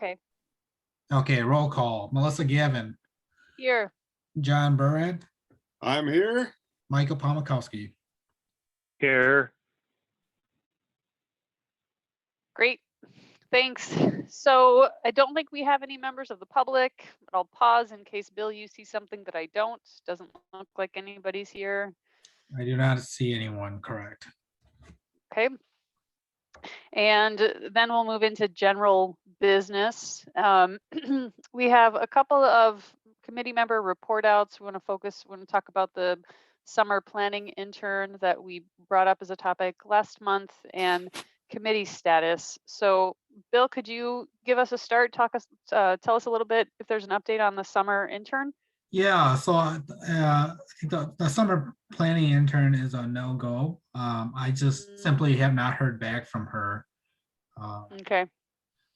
Okay, Okay, roll call. Melissa Gavin, here. John Burrett, I'm here. Michael Pomykowski. Here. Great. Thanks. So I don't think we have any members of the public, but I'll pause in case Bill, you see something that I don't. Doesn't look like anybody's here. I do not see anyone, correct. Okay. And then we'll move into general business. We have a couple of committee member report outs. We want to talk about the summer planning intern that we brought up as a topic last month and committee status. So Bill, could you give us a start, tell us a little bit if there's an update on the summer intern? Yeah, so I think the summer planning intern is a no-go. I just simply have not heard back from her. Okay.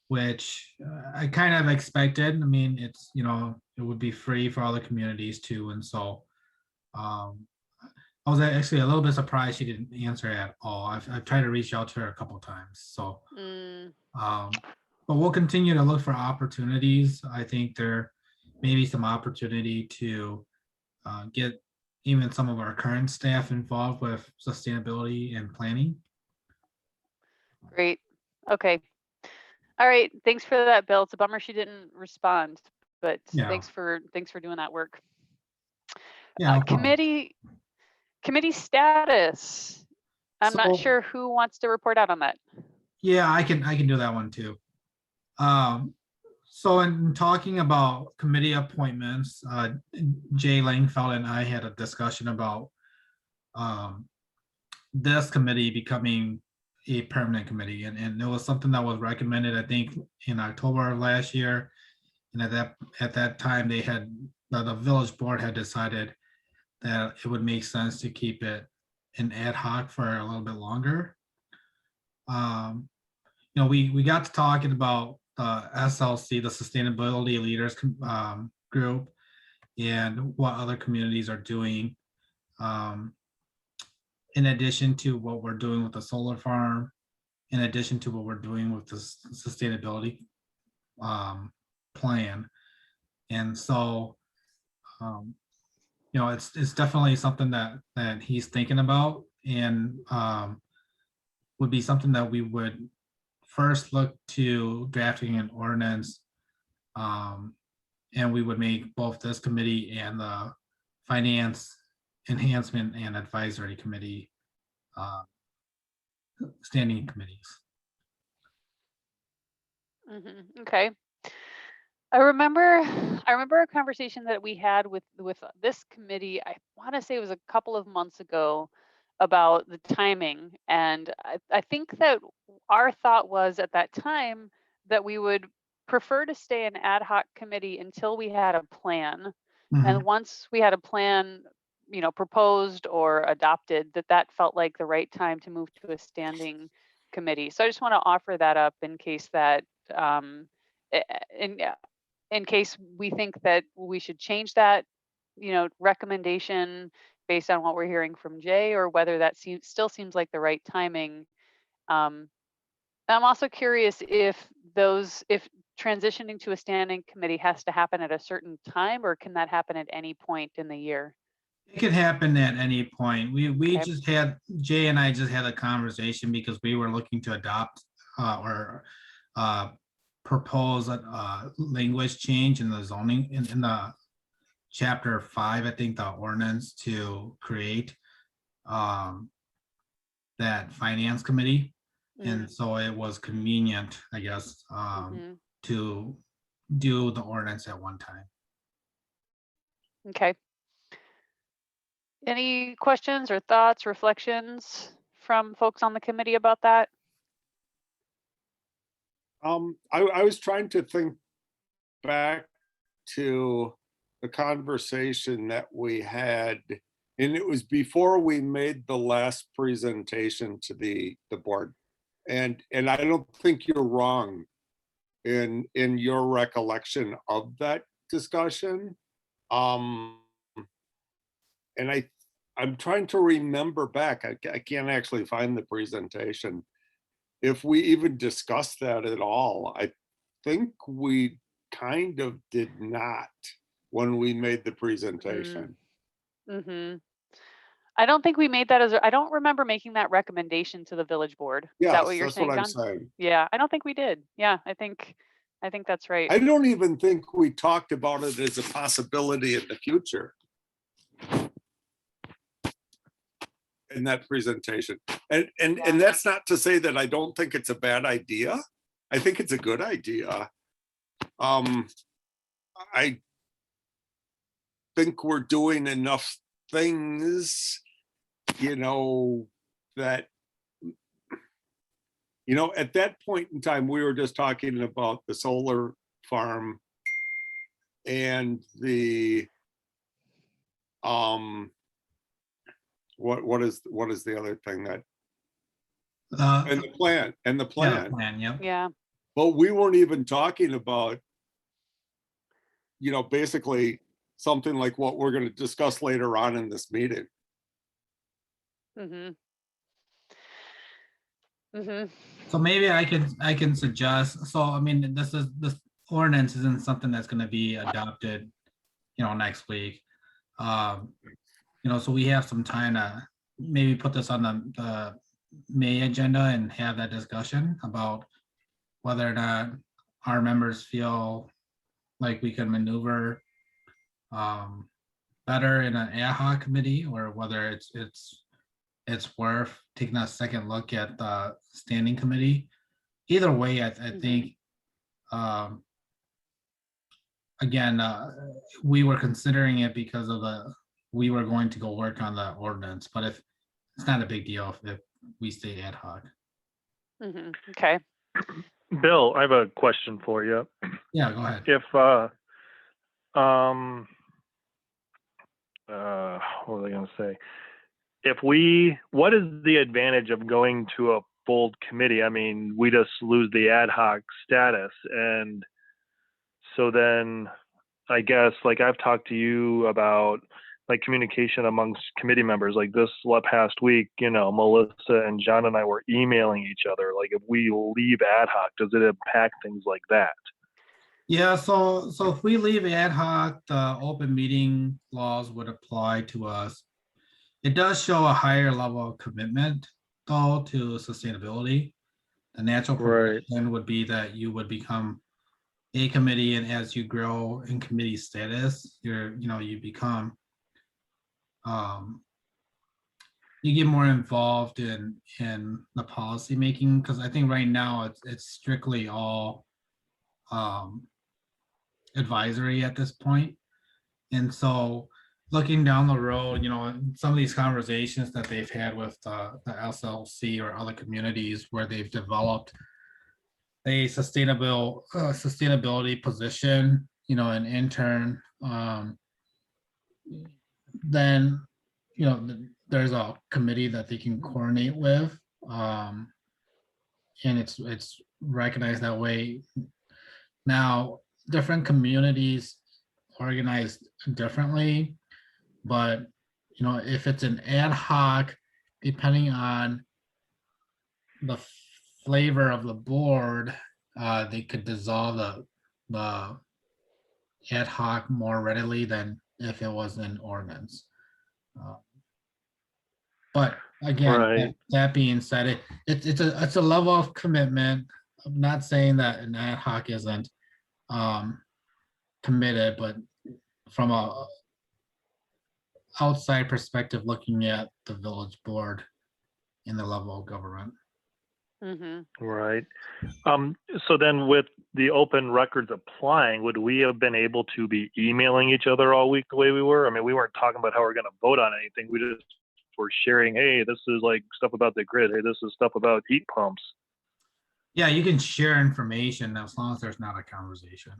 Which I kind of expected. I mean, it's, it would be free for other communities too. And so I was actually a little bit surprised she didn't answer at all. I've tried to reach out to her a couple of times. So, but we'll continue to look for opportunities. I think there may be some opportunity to get even some of our current staff involved with sustainability and planning. Great. Okay. All right. Thanks for that, Bill. It's a bummer she didn't respond, but Yeah. thanks for doing that work. Yeah. Committee status. I'm not sure who wants to report out on that. Yeah, I can do that one too. So in talking about committee appointments, Jay Langfeld and I had a discussion about this committee becoming a permanent committee, and it was something that was recommended, I think, in October of last year. And at that time, they had the village board had decided that it would make sense to keep it an ad hoc for a little bit longer. We got to talking about the SLC, the Sustainability Leaders Group, and what other communities are doing. In addition to what we're doing with the solar farm, in addition to what we're doing with the sustainability plan. And so, it's definitely something that he's thinking about, and would be something that we would first look to drafting an ordinance, and we would make both this committee and the finance enhancement and advisory committee standing committees. Okay. I remember a conversation that we had with this committee. I want to say it was a couple of months ago about the timing, and I think that our thought was at that time that we would prefer to stay an ad hoc committee until we had a plan. And once we had a plan, proposed or adopted, that felt like the right time to move to a standing committee. So I just want to offer that up in case that in case we think that we should change that recommendation based on what we're hearing from Jay, or whether that still seems like the right timing. I'm also curious if transitioning to a standing committee has to happen at a certain time, or can that happen at any point in the year? It could happen at any point. We just had, Jay and I just had a conversation because we were looking to adopt or propose a language change in the zoning in the chapter 5, I think, the ordinance to create that finance committee. And so it was convenient, I guess, to do the ordinance at one time. Okay. Any questions or thoughts, reflections from folks on the committee about that? I was trying to think back to the conversation that we had, and it was before we made the last presentation to the board. And I don't think you're wrong in your recollection of that discussion. And I'm trying to remember back. I can't actually find the presentation, if we even discussed that at all. think we kind of did not when we made the presentation. Mm-hmm. I don't think we made that I don't remember making that recommendation to the village board. Is that Yes, what you're that's saying, what I'm John? saying. Yeah, I don't think we did. Yeah, I think that's right. I don't even think we talked about it as a possibility in the future in that presentation. And that's not to say that I don't think it's a bad idea. I think it's a good idea. I think we're doing enough things, that, at that point in time, we were just talking about the solar farm and the, what is the other thing that, and the plan, Yeah, plan, yep. Yeah. but we weren't even talking about, basically something like what we're going to discuss later on in this meeting. Mm-hmm. Mm-hmm. So maybe I can suggest, so I mean, this ordinance isn't something that's gonna be adopted, next week. So we have some time to maybe put this on the May agenda and have that discussion about whether or not our members feel like we can maneuver better in an ad hoc committee, or whether it's worth taking a second look at the standing committee. Either way, I think, again, we were considering it because we were going to go work on the ordinance, but if it's not a big deal if we stay ad hoc. Mm-hmm. Okay. Bill, I have a question for you. Yeah, go ahead. If what was I going to say? What is the advantage of going to a full committee? I mean, we just lose the ad hoc status, and so then I guess, like, I've talked to you about like communication amongst committee members. Like this past week, Melissa and John and I were emailing each other. Like, if we leave ad hoc, does it impact things like that? Yeah, so if we leave ad hoc, the open meeting laws would apply to us. It does show a higher level of commitment, though, to sustainability. The natural progression would be that you would become a committee, and as you grow in committee status, you become, you get more involved in the policy making, because I think right now it's strictly all advisory at this point. And so looking down the road, some of these conversations that they've had with the SLC or other communities where they've developed a sustainability position, an intern, then, there's a committee that they can coordinate with. And it's recognized that way. Now, different communities organized differently, but if it's an ad hoc, depending on the flavor of the board, they could dissolve the ad hoc more readily than if it was an ordinance. But again, Right. that being said, it's a level of commitment. I'm not saying that an ad hoc isn't committed, but from a outside perspective, looking at the village board in the level of government. Mm-hmm. Right. So then with the open records applying, would we have been able to be emailing each other all week the way we were? I mean, we weren't talking about how we're going to vote on anything. We just were sharing, hey, this is like stuff about the grid. Hey, this is stuff about heat pumps. Yeah, you can share information as long as there's not a conversation.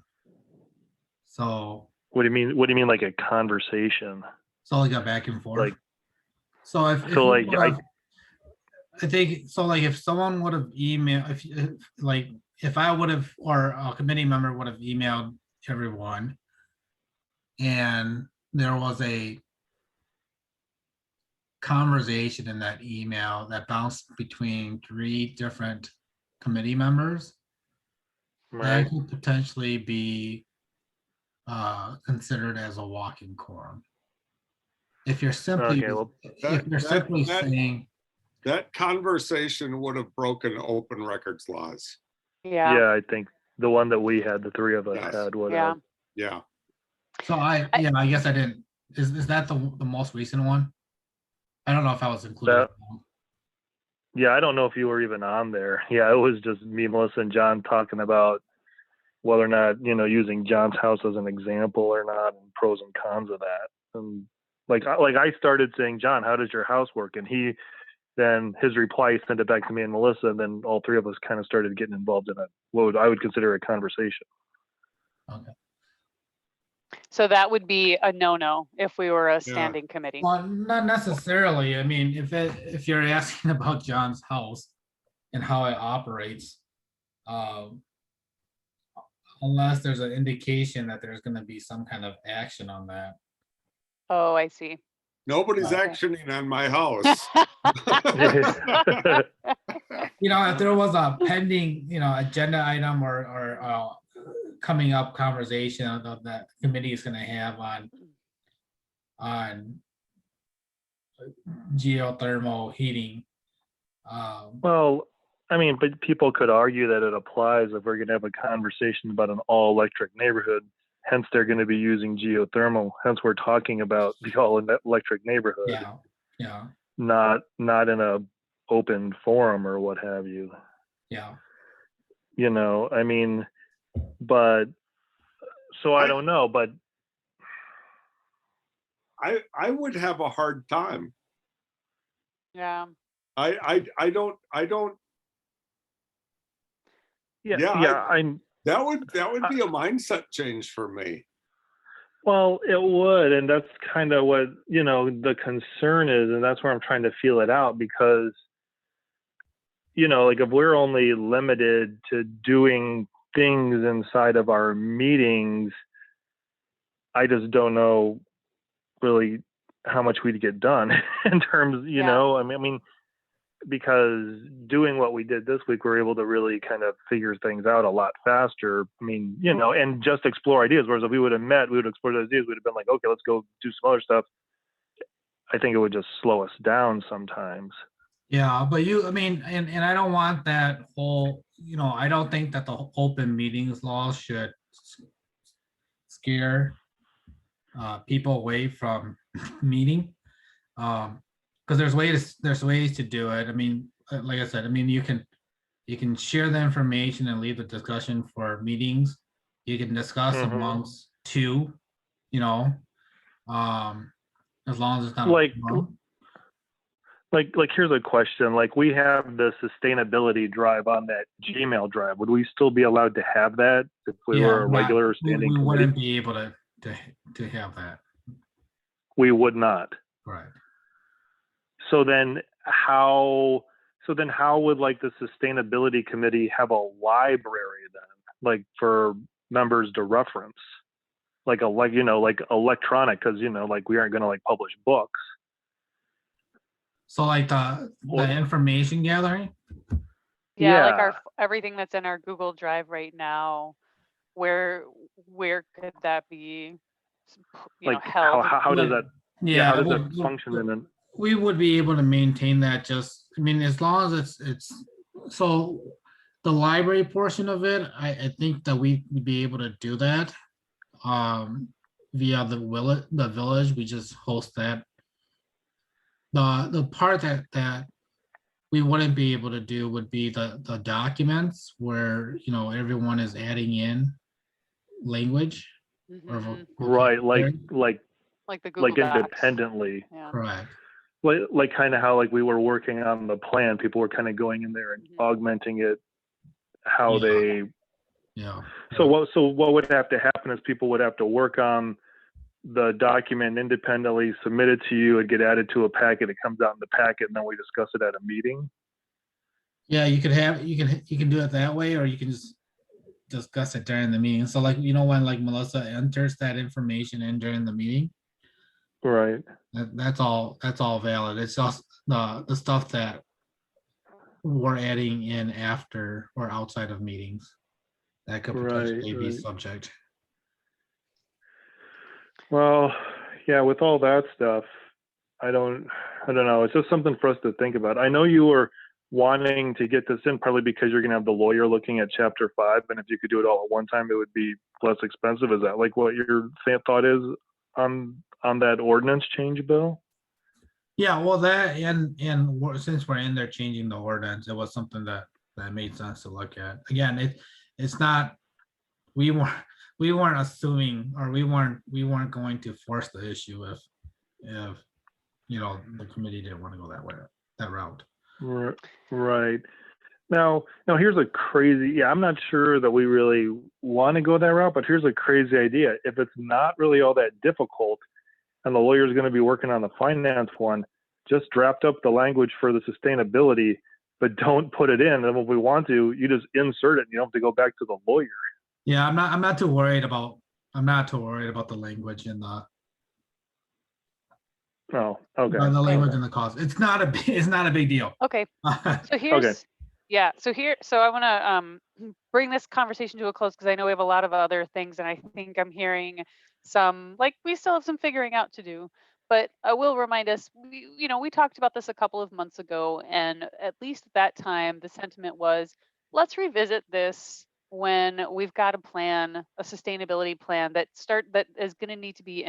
So What do you mean? What do you mean, like a conversation? So like a back and forth. Like, so if so like I think so, like if someone would have emailed, if I would have, or a committee member would have emailed everyone, and there was a conversation in that email that bounced between 3 different committee members, right? that could potentially be considered as a walking quorum. If you're simply, Okay, well, if you're simply saying, that conversation would have broken open records laws. Yeah. yeah, I think the one that we had, the three of us Yes. had, would Yeah. have. Yeah. so I guess I didn't, is that the most recent one? I don't know if I was included. Yeah, I don't know if you were even on there. Yeah, it was just me, Melissa, and John talking about whether or not, using John's house as an example or not, and pros and cons of that. And I started saying, John, how does your house work? And then his reply sent it back to me and Melissa, and then all three of us kind of started getting involved in what I would consider a conversation. Okay. So that would be a no-no if we were a standing committee. Well, not necessarily. I mean, if you're asking about John's house and how it operates, unless there's an indication that there's going to be some kind of action on that. Oh, I see. Nobody's Okay. actioning on my house. If there was a pending, agenda item or coming up conversation that the committee is going to have on geothermal heating. Well, I mean, but people could argue that it applies if we're going to have a conversation about an all-electric neighborhood. Hence, they're going to be using geothermal. Hence, we're talking about the all-electric neighborhood. Yeah. Not in a open forum or what have you. Yeah. I mean, but so I don't know, but I would have a hard time. Yeah. I don't. I'm. That would be a mindset change for me. Well, it would, and that's kind of what the concern is, and that's where I'm trying to feel it out, because if we're only limited to doing things inside of our meetings, I just don't know really how much we'd get done in terms, I mean, because doing what we did this week, we're able to really kind of figure things out a lot faster. I mean, and just explore ideas. Whereas if we would have met, we would explore those ideas. We'd have been like, okay, let's go do some other stuff. I think it would just slow us down sometimes. Yeah, but and I don't want that whole, I don't think that the open meetings law should scare people away from meeting. Because there's ways to do it. I mean, like I said, I mean, you can share the information and leave the discussion for meetings. You can discuss amongst two, as long as it's not like here's a question. Like, we have the sustainability drive on that Gmail drive. Would we still be allowed to have that if we were a regular standing we committee? wouldn't be able to have that. We would not. Right. So then how would like the sustainability committee have a library then, like for members to reference, like electronic, because like we aren't going to like publish books. So like the information gathering. Yeah, like everything that's in our Google Drive right now, where could that be held? How does that how does that function in an we would be able to maintain that, just, I mean, as long as it's so the library portion of it, I think that we'd be able to do that via the village. We just host that. The part that we wouldn't be able to do would be the documents where everyone is adding in language right, like the Google Docs. Independently. Yeah. Correct. Like kind of how like we were working on the plan, people were kind of going in there and augmenting it how they. Yeah. So what would have to happen is people would have to work on the document independently, submit it to you, and get added to a packet. It comes out in the packet, and then we discuss it at a meeting. Yeah, you can do it that way, or you can just discuss it during the meeting. So like, when like Melissa enters that information in during the meeting. Right. That's all valid. It's just the stuff that we're adding in after or outside of meetings. that could Right, potentially be right. subject. Well, yeah, with all that stuff, I don't know. It's just something for us to think about. I know you were wanting to get this in partly because you're going to have the lawyer looking at chapter 5, and if you could do it all at one time, it would be less expensive. Is that like what your thought is on that ordinance change bill? Yeah, well, that since we're in there changing the ordinance, it was something that made sense to look at. Again, it's not we weren't assuming, or we weren't going to force the issue if the committee didn't want to go that route. Right. Now here's a crazy, yeah, I'm not sure that we really want to go that route, but here's a crazy idea. If it's not really all that difficult and the lawyer's going to be working on the finance one, just draft up the language for the sustainability, but don't put it in. And if we want to, you just insert it and you don't have to go back to the lawyer. Yeah, I'm not too worried about the language in the Oh, okay. the language in the cost. It's not a big deal. Okay. So here's so I want to bring this conversation to a close because I know we have a lot of other things, and I think I'm hearing some, like, we still have some figuring out to do. But I will remind us, we talked about this a couple of months ago, and at least at that time, the sentiment was, let's revisit this when we've got a plan, a sustainability plan that is going to need to be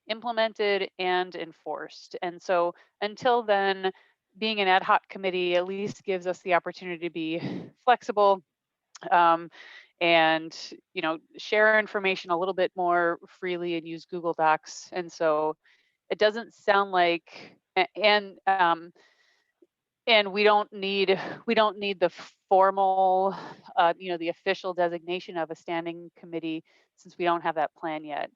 implemented and enforced. And so until then, being an ad hoc committee at least gives us the opportunity to be flexible, and share information a little bit more freely and use Google Docs. And so it doesn't sound like, and we don't need the formal, the official designation of a standing committee, since we don't have that plan yet.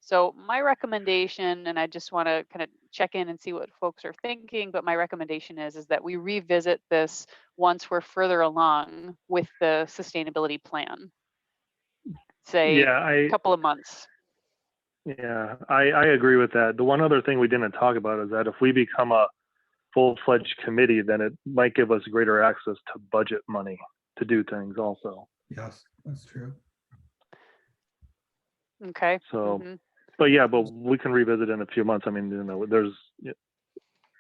So my recommendation, and I just want to kind of check in and see what folks are thinking, but my recommendation is that we revisit this once we're further along with the sustainability plan, say a couple of months. Yeah, I agree with that. The one other thing we didn't talk about is that if we become a full-fledged committee, then it might give us greater access to budget money to do things also. Yes, that's true. Okay. So, but we can revisit in a few months. I mean, there's.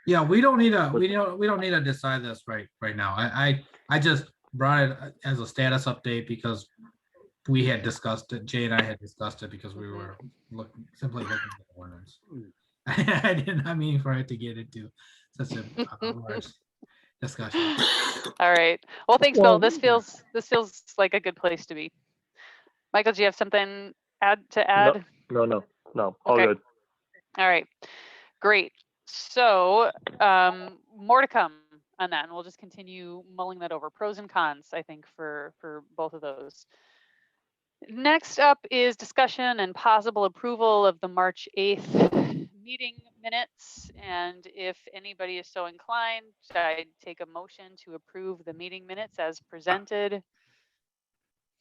Yeah, we don't need to decide this right now. I just brought it as a status update because we had discussed it. Jay and I had discussed it because we were simply looking at the ordinance. I did not mean for it to get into such a large discussion. All right. Well, thanks, Bill. This feels like a good place to be. Michael, do you have something to add? No. All okay. Good. All right. Great. So more to come on that, and we'll just continue mulling that over. Pros and cons, I think, for both of those. Next up is discussion and possible approval of the March 8th meeting minutes. And if anybody is so inclined, I'd take a motion to approve the meeting minutes as presented.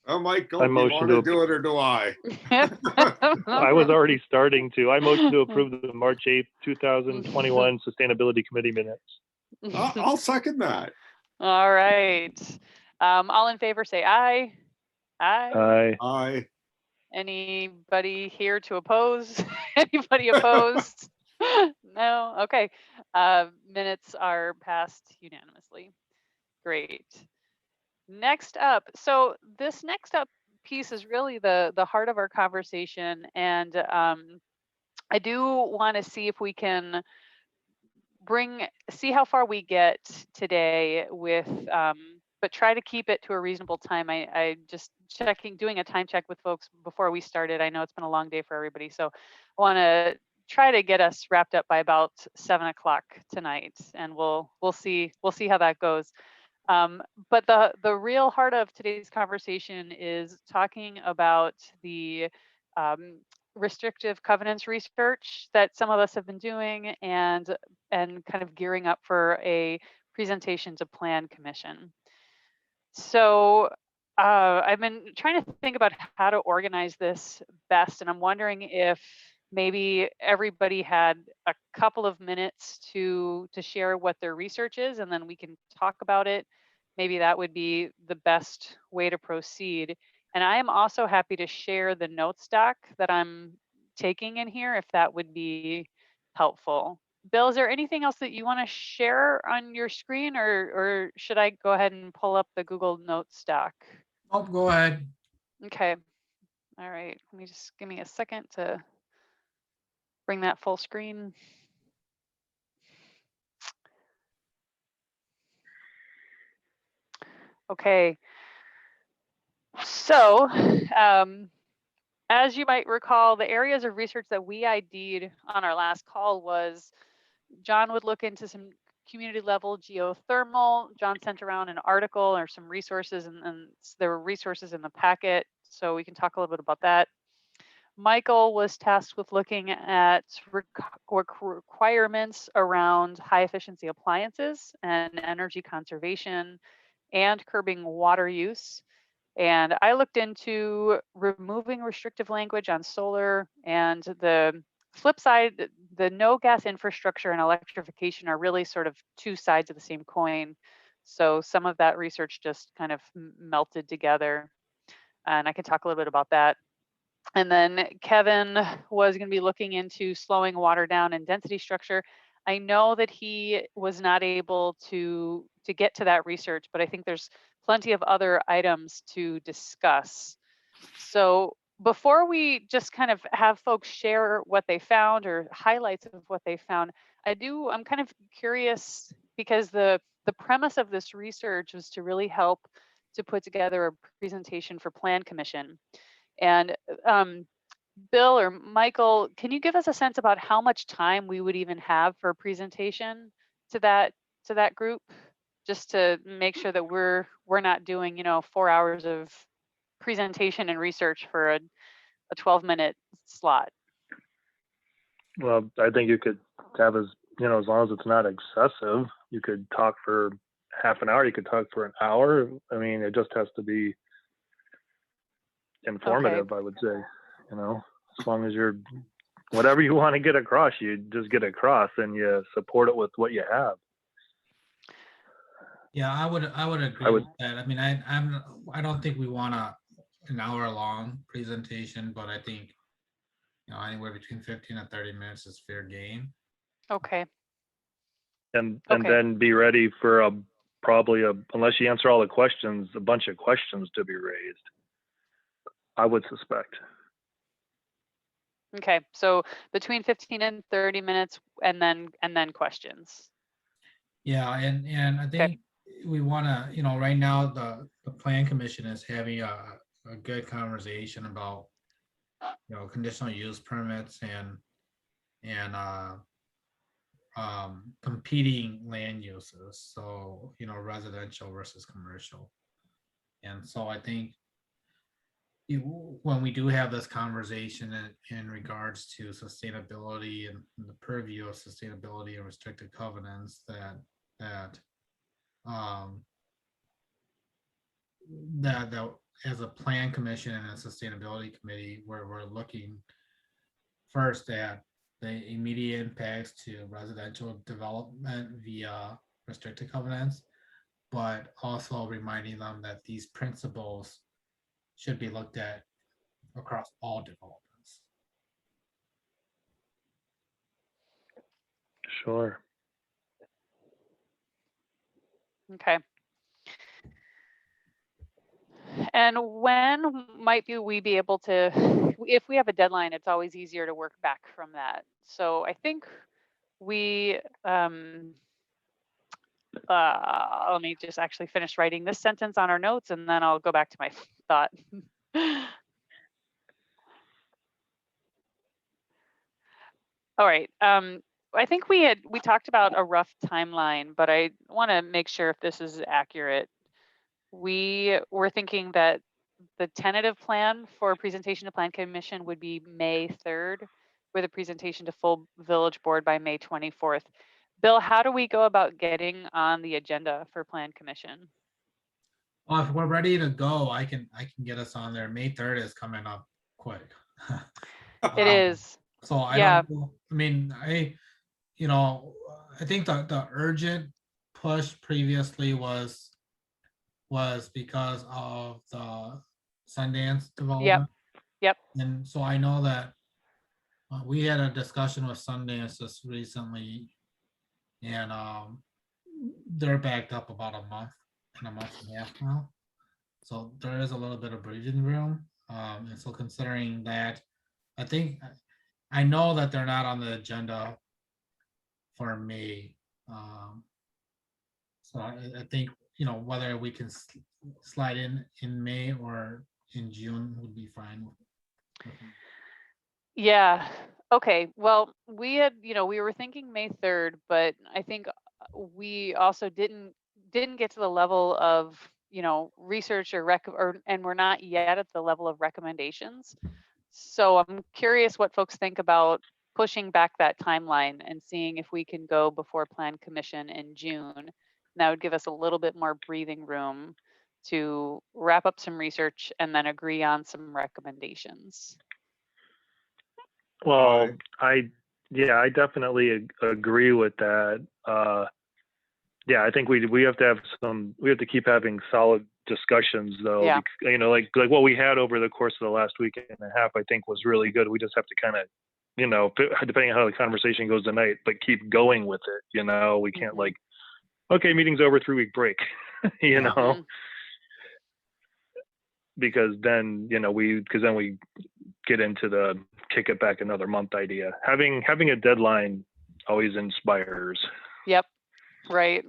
Oh, Michael, do you want to do it or do I? I was already starting to. I motion to approve the March 8th, 2021 Sustainability Committee minutes. I'll second that. All right. All in favor, say aye. Aye. Aye. Anybody here to oppose? Anybody opposed? No? Okay. Minutes are passed unanimously. Great. Next up. So this next up piece is really the heart of our conversation. And I do want to see if we can see how far we get today with, but try to keep it to a reasonable time. I just doing a time check with folks before we started. I know it's been a long day for everybody, so I want to try to get us wrapped up by about 7 o'clock tonight, and we'll see how that goes. But the real heart of today's conversation is talking about the restrictive covenants research that some of us have been doing, and kind of gearing up for a presentation to Plan Commission. So I've been trying to think about how to organize this best, and I'm wondering if maybe everybody had a couple of minutes to share what their research is, and then we can talk about it. Maybe that would be the best way to proceed. And I am also happy to share the notes doc that I'm taking in here if that would be helpful. Bill, is there anything else that you want to share on your screen, or should I go ahead and pull up the Google Notes doc? Oh, go ahead. Okay. All right. Let me just give me a second to bring that full screen. Okay. So, as you might recall, the areas of research that we ID'd on our last call was John would look into some community level geothermal. John sent around an article or some resources, and there were resources in the packet, so we can talk a little bit about that. Michael was tasked with looking at requirements around high efficiency appliances and energy conservation and curbing water use. And I looked into removing restrictive language on solar, and the flip side, the no gas infrastructure and electrification are really sort of two sides of the same coin. So some of that research just kind of melted together. And I can talk a little bit about that. And then Kevin was going to be looking into slowing water down and density structure. I know that he was not able to get to that research, but I think there's plenty of other items to discuss. So before we just kind of have folks share what they found or highlights of what they found, I'm kind of curious because the premise of this research was to really help to put together a presentation for Plan Commission. And Bill or Michael, can you give us a sense about how much time we would even have for a presentation to that group, just to make sure that we're not doing 4 hours of presentation and research for a 12-minute slot? Well, I think you could have as long as it's not excessive, you could talk for half an hour. You could talk for an hour. I mean, it just has to be informative. Okay. I would say, as long as you're whatever you want to get across, you just get across and you support it with what you have. Yeah, I would agree with that. I mean, I don't think we want an hour long presentation, but I think anywhere between 15 and 30 minutes is fair game. Okay. And Okay. then be ready for probably unless you answer all the questions, a bunch of questions to be raised, I would suspect. Okay, so between 15 and 30 minutes, and then questions. Yeah, and I think we want to, right now the Plan Commission is having a good conversation about conditional use permits and competing land uses, so residential versus commercial. And so I think when we do have this conversation in regards to sustainability and the purview of sustainability and restricted covenants, that as a Plan Commission and a sustainability committee, where we're looking first at the immediate impacts to residential development via restricted covenants, but also reminding them that these principles should be looked at across all developments. Sure. Okay. And when might we be able to, if we have a deadline, it's always easier to work back from that. So I think we, let me just actually finish writing this sentence on our notes, and then I'll go back to my thought. All right. I think we talked about a rough timeline, but I want to make sure if this is accurate. We were thinking that the tentative plan for presentation to Plan Commission would be May 3rd, with a presentation to full village board by May 24th. Bill, how do we go about getting on the agenda for Plan Commission? Well, if we're ready to go, I can get us on there. May 3rd is coming up quick. It is. So I Yeah. don't know. I mean, I think the urgent push previously was because of the Sundance development. Yep. And so I know that we had a discussion with Sundance just recently, and they're backed up about a month and a half now. So there is a little bit of breathing room. And so considering that, I think I know that they're not on the agenda for May. So I think, whether we can slide in May or in June would be fine. Yeah. Okay. Well, we had, we were thinking May 3rd, but I think we also didn't get to the level of, research and we're not yet at the level of recommendations. So I'm curious what folks think about pushing back that timeline and seeing if we can go before Plan Commission in June. And that would give us a little bit more breathing room to wrap up some research and then agree on some recommendations. Well, I definitely agree with that. Yeah, I think we have to keep having solid discussions though. Yeah. Because, like what we had over the course of the last week and a half, I think was really good. We just have to kind of, depending on how the conversation goes tonight, but keep going with it. We can't okay, meeting's over, 3-week break, know, because then, we get into the kick it back another month idea. Having a deadline always inspires. Yep. Right.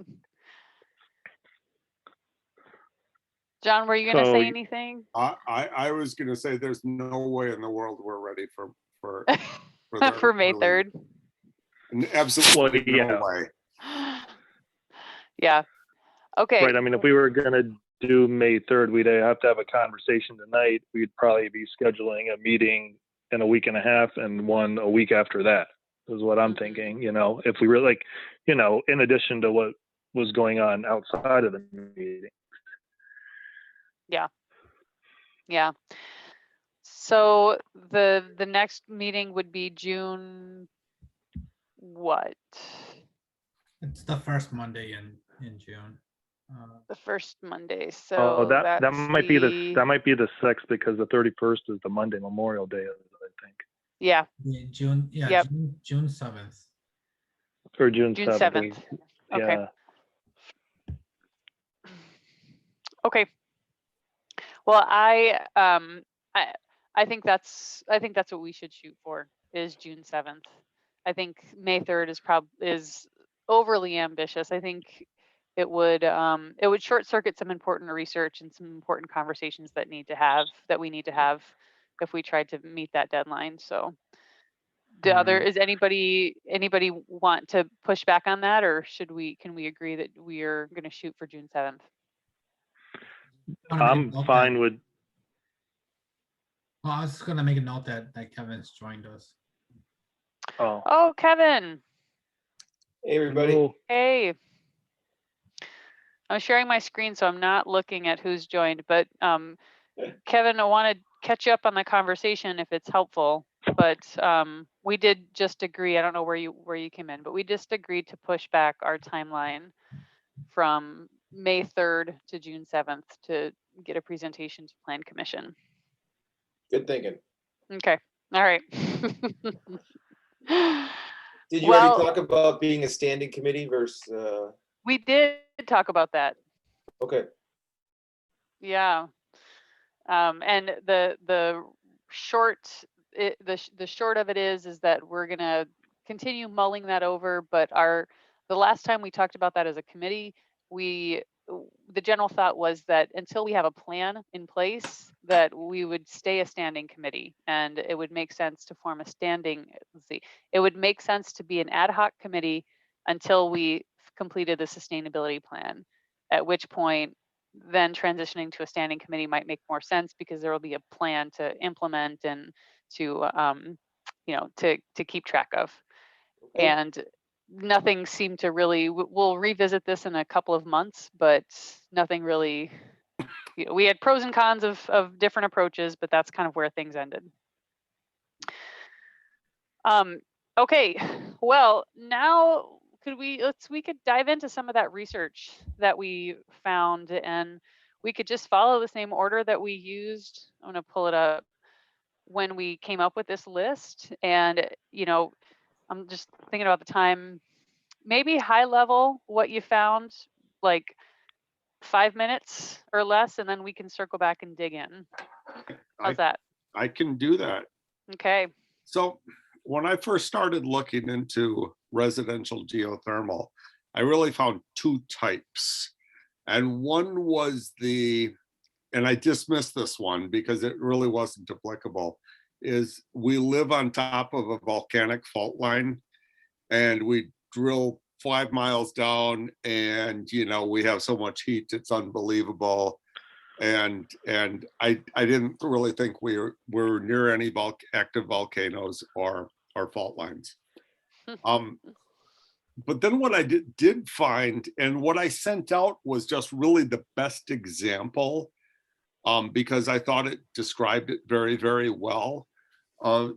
John, were you going to say anything? I was going to say there's no way in the world we're ready for for May 3rd. Absolutely no way. Yeah. Okay. Right. I mean, if we were going to do May 3rd, we'd have to have a conversation tonight. We'd probably be scheduling a meeting in a week and a half and one a week after that is what I'm thinking, if we were in addition to what was going on outside of the meeting. Yeah. Yeah. So the next meeting would be June what? It's the first Monday in June. The first Monday. So that might be the 6th because the 31st is the Monday, Memorial Day, I think. Yeah. June. Yeah. Yep. June 7th. Or June 7th. Okay. Yeah. Okay. Well, I think that's what we should shoot for is June 7th. I think May 3rd is overly ambitious. I think it would short circuit some important research and some important conversations that we need to have if we tried to meet that deadline. So is anybody want to push back on that, or can we agree that we are going to shoot for June 7th? I'm fine with. Well, I was just going to make a note that Kevin's joined us. Oh, Kevin. Hey, everybody. Hello. Hey. I'm sharing my screen, so I'm not looking at who's joined, but Kevin, I want to catch you up on the conversation if it's helpful, but we did just agree, I don't know where you came in, but we just agreed to push back our timeline from May 3rd to June 7th to get a presentation to Plan Commission. Good thinking. Okay. All right. Did you already talk about being a standing committee versus? We did talk about that. Okay. Yeah. And the short of it is that we're gonna continue mulling that over, but the last time we talked about that as a committee, the general thought was that until we have a plan in place, that we would stay a standing committee, and it would make sense to form a it would make sense to be an ad hoc committee until we completed the sustainability plan, at which point then transitioning to a standing committee might make more sense because there will be a plan to implement and to to keep track of. Okay. And nothing seemed to really, we'll revisit this in a couple of months, but nothing really, we had pros and cons of different approaches, but that's kind of where things ended. Okay, well, now we could dive into some of that research that we found, and we could just follow the same order that we used. I'm gonna pull it up when we came up with this list. And, you know, I'm just thinking about the time, maybe high level, what you found, like 5 minutes or less, and then we can circle back and dig in. How's that? I can do that. Okay. So when I first started looking into residential geothermal, I really found two types. And one was and I dismissed this one because it really wasn't applicable, is we live on top of a volcanic fault line and we drill 5 miles down and, you know, we have so much heat, it's unbelievable. And I didn't really think we were near any active volcanoes or fault lines. But then what I did find, and what I sent out was just really the best example, because I thought it described it very, very well.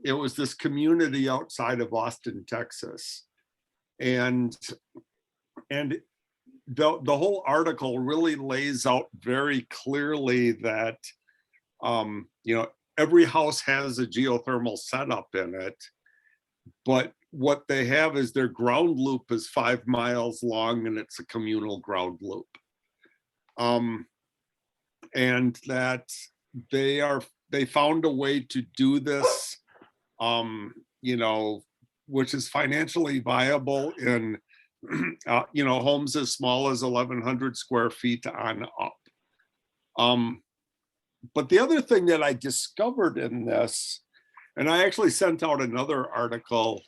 It was this community outside of Austin, Texas. And the whole article really lays out very clearly that, you know, every house has a geothermal setup in it, but what they have is their ground loop is 5 miles long and it's a communal ground loop. And that they found a way to do this, you know, which is financially viable in, you know, homes as small as 1,100 square feet on up. But the other thing that I discovered in this, and I actually sent out another article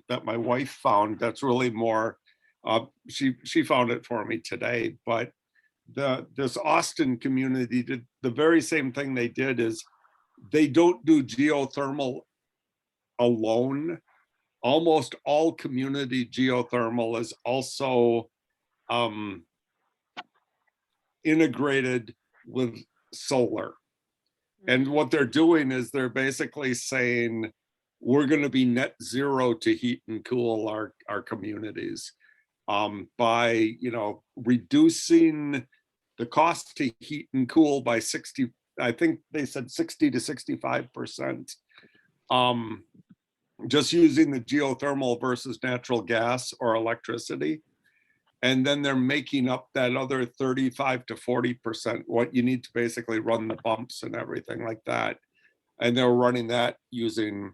that my wife found that's really more, she found it for me today, but this Austin community did the very same thing they did. Is they don't do geothermal alone. Almost all community geothermal is also integrated with solar. And what they're doing is they're basically saying, we're going to be net zero to heat and cool our communities by, you know, reducing the cost to heat and cool by 60, I think they said 60 to 65%. Just using the geothermal versus natural gas or electricity. And then they're making up that other 35 to 40%, what you need to basically run the pumps and everything like that. And they're running that using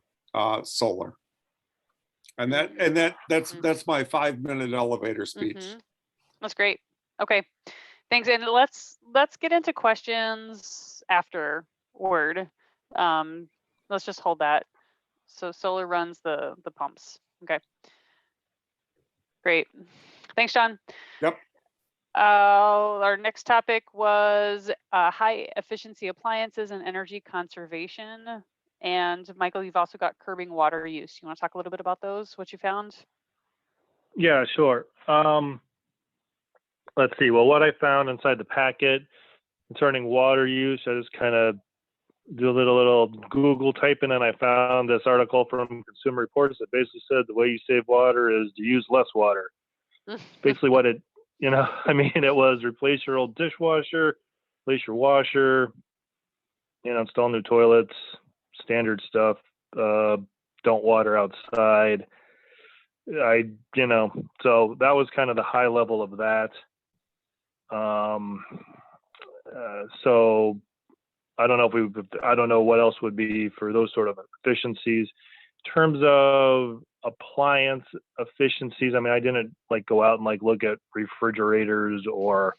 solar. And that's my 5-minute elevator speech. That's great. Okay, thanks. And let's get into questions afterward. Let's just hold that. So solar runs the pumps. Okay, great. Thanks, John. Yep. Our next topic was high efficiency appliances and energy conservation. And Michael, you've also got curbing water use. You want to talk a little bit about those, what you found? Yeah, sure. Let's see. Well, what I found inside the packet concerning water use, I just kind of do a little Google typing, and I found this article from Consumer Reports that basically said the way you save water is to use less water. Basically what it, you know, I mean, it was replace your old dishwasher, replace your washer, you know, install new toilets, standard stuff. Don't water outside. You know, so that was kind of the high level of that. So I don't know I don't know what else would be for those sort of efficiencies. In terms of appliance efficiencies, I mean, I didn't like go out and like look at refrigerators or,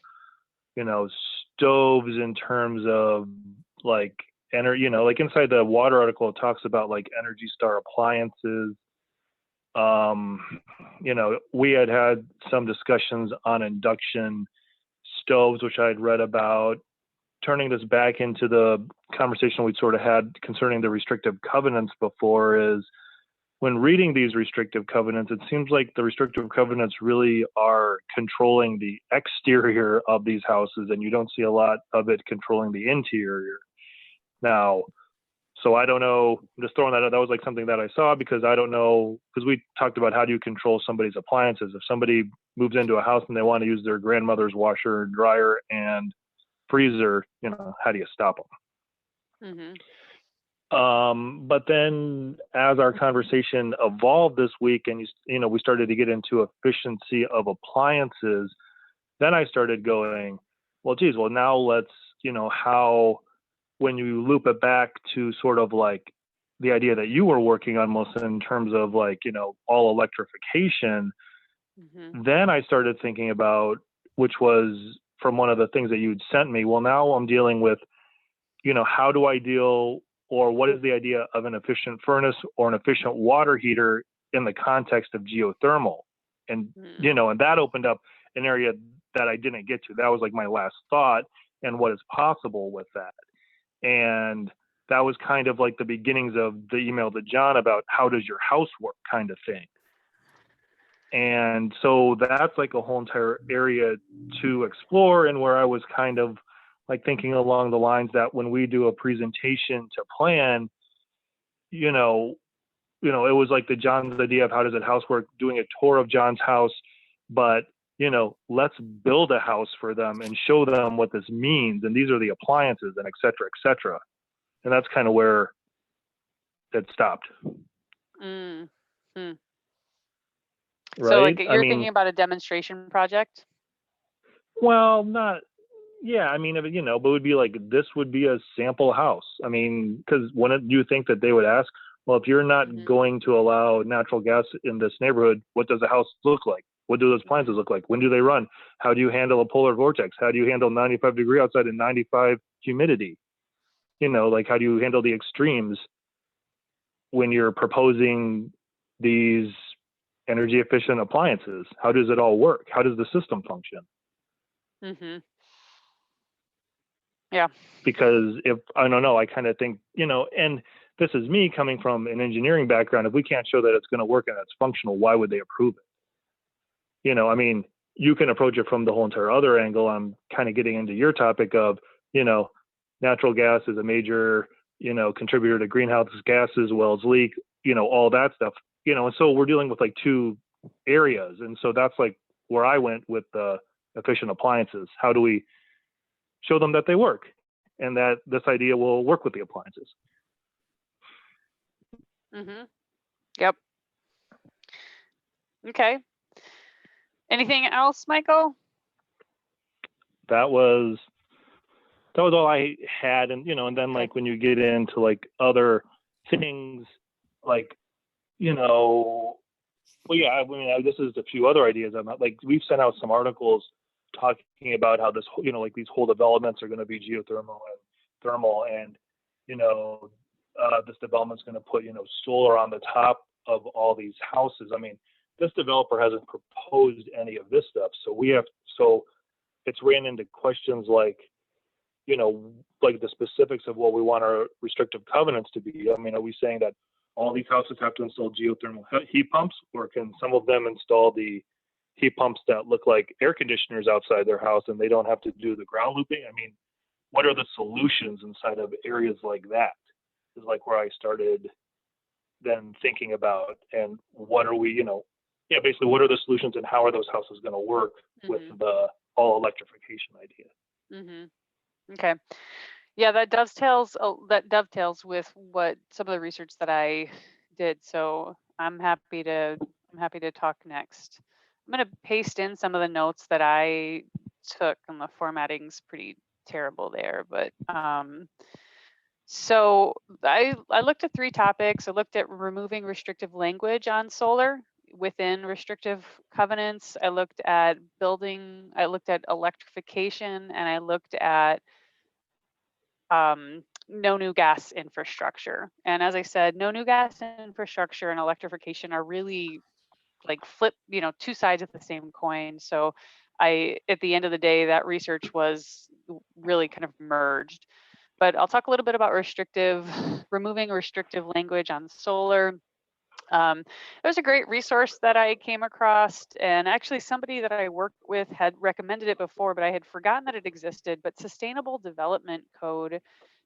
you know, stoves in terms of like energy, you know, like inside the water article, it talks about like Energy Star appliances. You know, we had some discussions on induction stoves, which I'd read about. Turning this back into the conversation we sort of had concerning the restrictive covenants before, is when reading these restrictive covenants, it seems like the restrictive covenants really are controlling the exterior of these houses, and you don't see a lot of it controlling the interior. Now, so I don't know, I'm just throwing that out. That was like something that I saw because I don't know, because we talked about how do you control somebody's appliances. If somebody moves into a house and they want to use their grandmother's washer and dryer and freezer, how do you stop them? But then as our conversation evolved this week and, we started to get into efficiency of appliances, then I started going, well, geez, well, now let's, how, when you loop it back to sort of like the idea that you were working on, Melissa, in terms of like, all electrification, then I started thinking about, which was from one of the things that you'd sent me. Well, now I'm dealing with, how do I deal, or what is the idea of an efficient furnace or an efficient water heater in the context of geothermal? And, and that opened up an area that I didn't get to. That was like my last thought, and what is possible with that. And that was kind of like the beginnings of the email to John about how does your house work kind of thing. And so that's like a whole entire area to explore, and where I was kind of like thinking along the lines that when we do a presentation to plan, it was like the John's idea of how does it house work, doing a tour of John's house, but let's build a house for them and show them what this means, and these are the appliances, and et cetera, et cetera. And that's kind of where it stopped. Mm-hmm. Right? So like you're thinking about a demonstration project? Well, not, yeah, I mean, but it would be like, this would be a sample house. I mean, because do you think that they would ask, well, if you're not going to allow natural gas in this neighborhood, what does a house look like? What do those appliances look like? When do they run? How do you handle a polar vortex? How do you handle 95 degree outside and 95 humidity? Like how do you handle the extremes when you're proposing these energy efficient appliances? How does it all work? How does the system function? Yeah. Because if, I don't know, I kind of think, and this is me coming from an engineering background, if we can't show that it's going to work and it's functional, why would they approve it? I mean, you can approach it from the whole entire other angle. I'm kind of getting into your topic of, natural gas is a major, contributor to greenhouse gases, wells leak, all that stuff, and so we're dealing with like two areas. And so that's like where I went with the efficient appliances. How do we show them that they work and that this idea will work with the appliances? Yep. Okay. Anything else, Michael? That was all I had. And, and then like when you get into like other things, like, well, yeah, I mean, this is a few other ideas. I'm not, like, we've sent out some articles talking about how this, like these whole developments are going to be geothermal and thermal, and, this development's going to put, solar on the top of all these houses. I mean, this developer hasn't proposed any of this stuff. So it's ran into questions like, like the specifics of what we want our restrictive covenants to be. I mean, are we saying that all these houses have to install geothermal heat pumps, or can some of them install the heat pumps that look like air conditioners outside their house and they don't have to do the ground looping? I mean, what are the solutions inside of areas like that? Is like where I started then thinking about, and what are we, basically what are the solutions and how are those houses going to work with the all electrification idea? Okay. Yeah, that dovetails with what some of the research that I did. So I'm happy to talk next. I'm going to paste in some of the notes that I took, and the formatting's pretty terrible there, but so I looked at 3 topics. I looked at removing restrictive language on solar within restrictive covenants. I looked at electrification, and I looked at no new gas infrastructure. And as I said, no new gas infrastructure and electrification are really like two sides of the same coin. So at the end of the day, that research was really kind of merged. But I'll talk a little bit about removing restrictive language on solar. There's a great resource that I came across, and actually somebody that I worked with had recommended it before, but I had forgotten that it existed. But Sustainable Development Code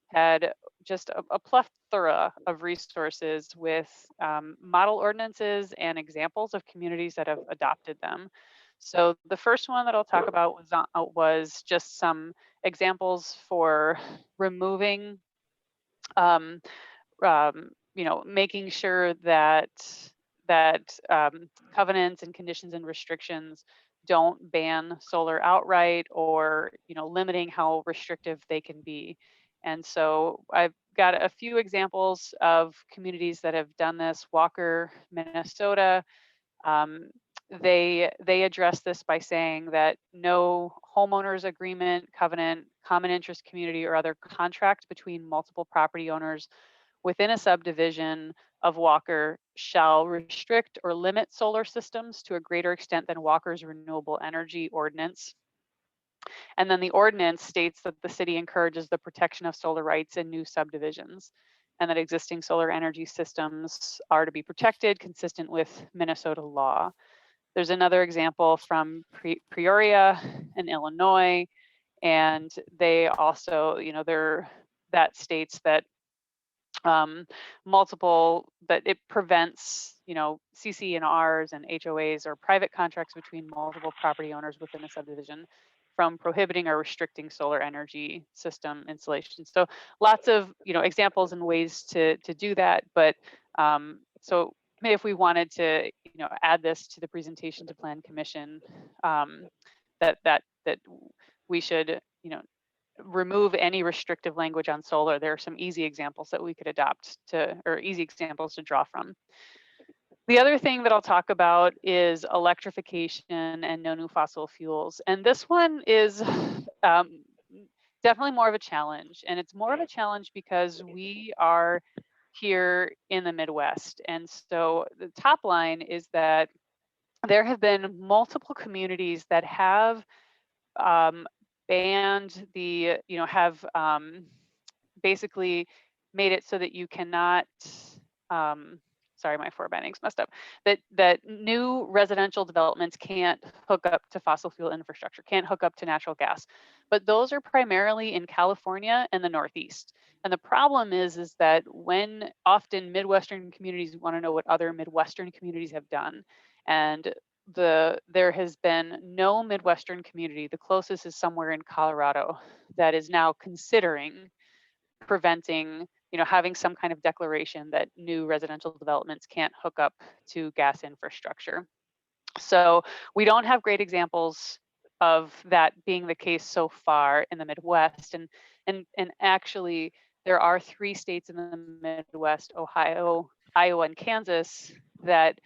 had just a plethora of resources with model ordinances and examples of communities that have adopted them. So the first one that I'll talk about was just some examples for removing, making sure that covenants and conditions and restrictions don't ban solar outright, or limiting how restrictive they can be. And so I've got a few examples of communities that have done this. Walker, Minnesota, they address this by saying that no homeowners agreement, covenant, common interest community, or other contract between multiple property owners within a subdivision of Walker shall restrict or limit solar systems to a greater extent than Walker's renewable energy ordinance. And then the ordinance states that the city encourages the protection of solar rights in new subdivisions, and that existing solar energy systems are to be protected consistent with Minnesota law. There's another example from Peoria in Illinois, and they also, that states that that it prevents, CC&Rs and HOAs, or private contracts between multiple property owners within a subdivision, from prohibiting or restricting solar energy system installation. So lots of examples and ways to do that. But so if we wanted to add this to the presentation to Plan Commission, that we should remove any restrictive language on solar. There are some easy examples that we could adopt or easy examples to draw from. The other thing that I'll talk about is electrification and no new fossil fuels. And this one is definitely more of a challenge. And it's more of a challenge because we are here in the Midwest. And so the top line is that there have been multiple communities that have banned the, have basically made it so that you cannot, sorry, my forebindings messed up, that new residential developments can't hook up to fossil fuel infrastructure, can't hook up to natural gas. But those are primarily in California and the Northeast. And the problem is that when often Midwestern communities want to know what other Midwestern communities have done, and there has been no Midwestern community, the closest is somewhere in Colorado, that is now considering preventing, having some kind of declaration that new residential developments can't hook up to gas infrastructure. So we don't have great examples of that being the case so far in the Midwest. And actually, there are 3 states in the Midwest, Ohio, Iowa, and Kansas, that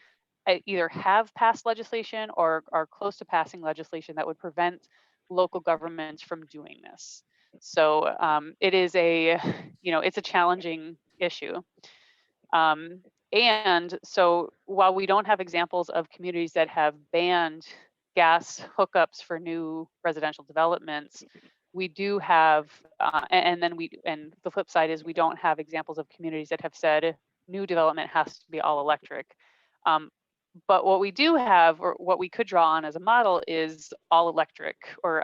either have passed legislation or are close to passing legislation that would prevent local governments from doing this. So it is it's a challenging issue. And so while we don't have examples of communities that have banned gas hookups for new residential developments, we do have, and the flip side is we don't have examples of communities that have said new development has to be all electric. But what we do have, or what we could draw on as a model, is all electric, or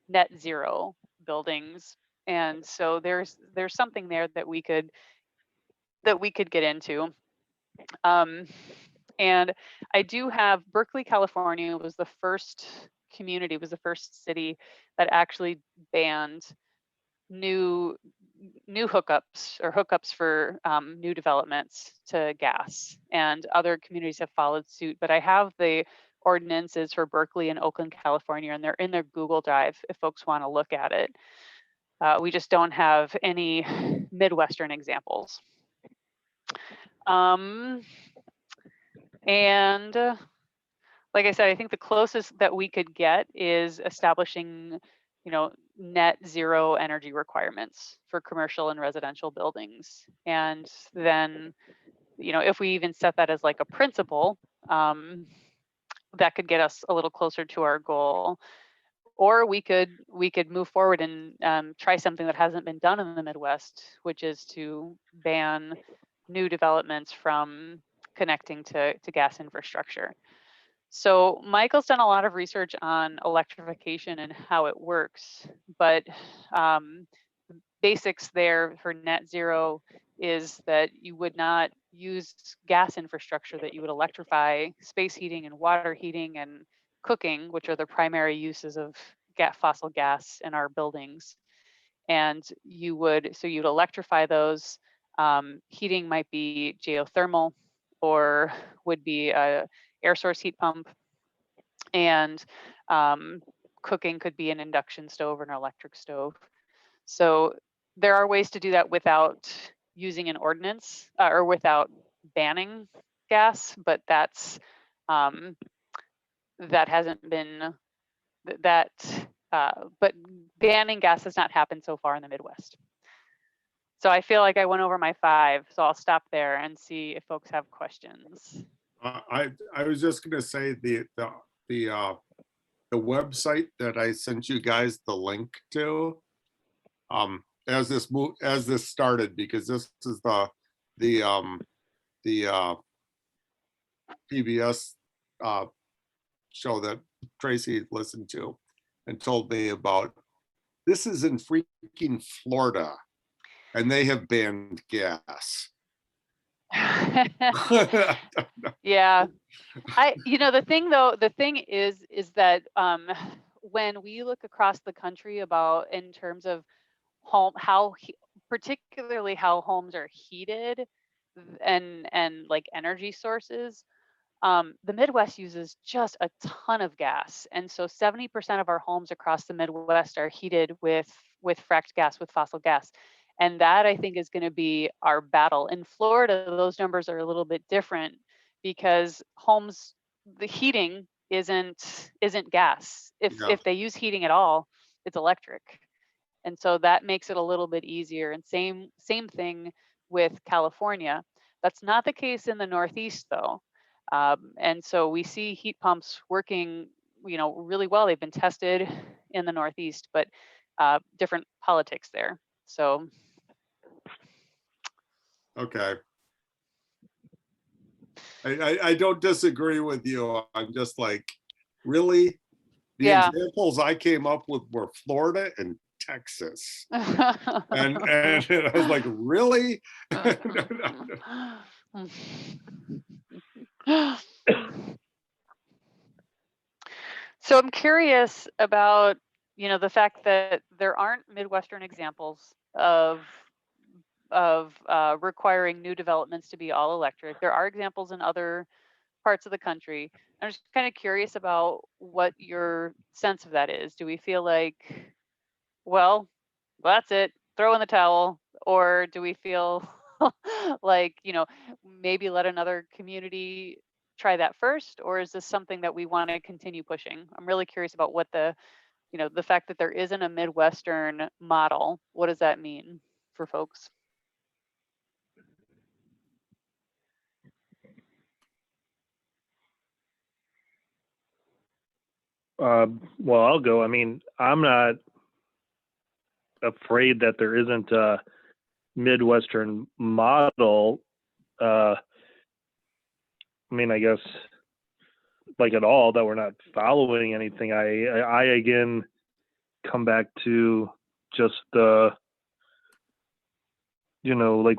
net zero buildings. And so there's something there that we could get into. And I do have Berkeley, California was the first community, was the first city that actually banned new hookups, or hookups for new developments to gas, and other communities have followed suit. But I have the ordinances for Berkeley and Oakland, California, and they're in their Google Drive if folks want to look at it. We just don't have any Midwestern examples. And like I said, I think the closest that we could get is establishing, net zero energy requirements for commercial and residential buildings. And then, if we even set that as like a principle, that could get us a little closer to our goal. Or we could move forward and try something that hasn't been done in the Midwest, which is to ban new developments from connecting to gas infrastructure. So Michael's done a lot of research on electrification and how it works, but basics there for net zero is that you would not use gas infrastructure, that you would electrify space heating and water heating and cooking, which are the primary uses of fossil gas in our buildings. And you'd electrify those. Heating might be geothermal or would be a air source heat pump. And cooking could be an induction stove or an electric stove. So there are ways to do that without using an ordinance or without banning gas, but that hasn't been but banning gas has not happened so far in the Midwest. So I feel like I went over my 5, so I'll stop there and see if folks have questions. I was just gonna say the website that I sent you guys the link to, as this started, because this is the PBS show that Tracy listened to and told me about. This is in freaking Florida, and they have banned gas. Yeah, the thing is that when we look across the country about in terms of particularly how homes are heated and like energy sources, the Midwest uses just a ton of gas, and so 70% of our homes across the Midwest are heated with fracked gas, with fossil gas. And that, I think, is going to be our battle. In Florida, those numbers are a little bit different because the heating isn't gas. If they use heating at all, it's electric. And so that makes it a little bit easier. And same thing with California. That's not the case in the Northeast, though. And so we see heat pumps working, really well. They've been tested in the Northeast, but different politics there. So. Okay. I don't disagree with you. I'm just like, really? The examples I came up with were Florida and Texas. and I was like, really? So I'm curious about, the fact that there aren't Midwestern examples of requiring new developments to be all electric. There are examples in other parts of the country. I'm just kind of curious about what your sense of that is. Do we feel like, well, that's it, throw in the towel, or do we feel like, maybe let another community try that first, or is this something that we want to continue pushing? I'm really curious about what the fact that there isn't a Midwestern model, what does that mean for folks? Well, I'll go. I mean, I'm not afraid that there isn't a Midwestern model. I mean, I guess like at all that we're not following anything. I again come back to just like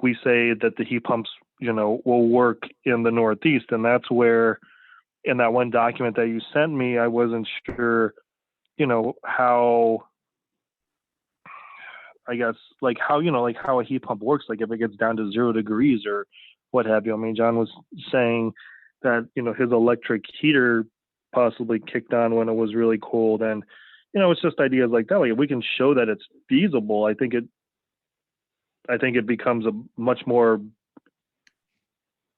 we say that the heat pumps, will work in the Northeast, and that's where in that one document that you sent me, I wasn't sure, how, I guess, like how, like how a heat pump works, like if it gets down to 0 degrees or what have you. I mean, John was saying that, his electric heater possibly kicked on when it was really cold. And, it's just ideas like that. Like if we can show that it's feasible, I think it becomes a much more,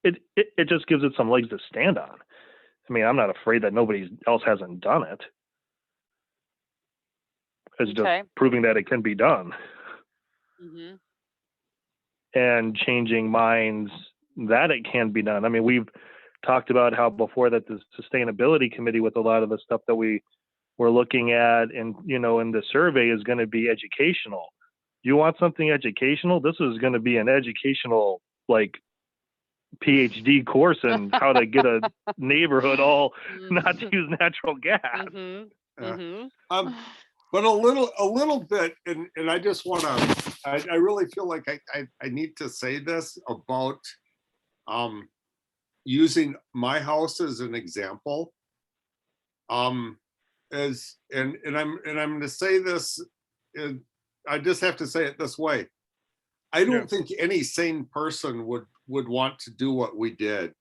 it just gives it some legs to stand on. I mean, I'm not afraid that nobody else hasn't done it. It's just proving that it can be done. Mm-hmm. And changing minds that it can be done. I mean, we've talked about how before that the sustainability committee with a lot of the stuff that we were looking at and, in the survey is going to be educational. You want something educational? This is going to be an educational, like, PhD course in how to get a neighborhood all not to use natural gas. Mm-hmm. Mm-hmm. But a little bit, and I just want to I really feel like I need to say this about using my house as an example. As and I'm going to say this, I just have to say it this way. I don't think any sane person would want to do what we did.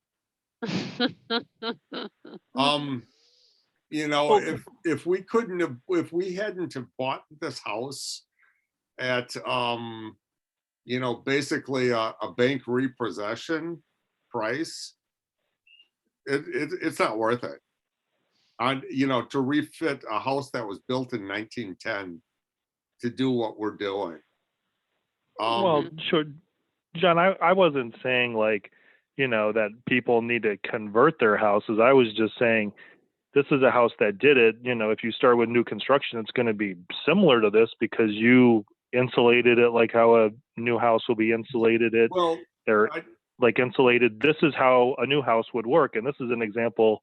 You know, if we couldn't have, if we hadn't have bought this house at you know, basically a bank repossession price, it's not worth it. On, you know, to refit a house that was built in 1910 to do what we're doing. Well, sure, John, I wasn't saying like, you know, that people need to convert their houses. I was just saying this is a house that did it. You know, if you start with new construction, it's going to be similar to this because you insulated it like how a new house will be insulated. Well, They're like insulated. This is how a new house would work. And this is an example.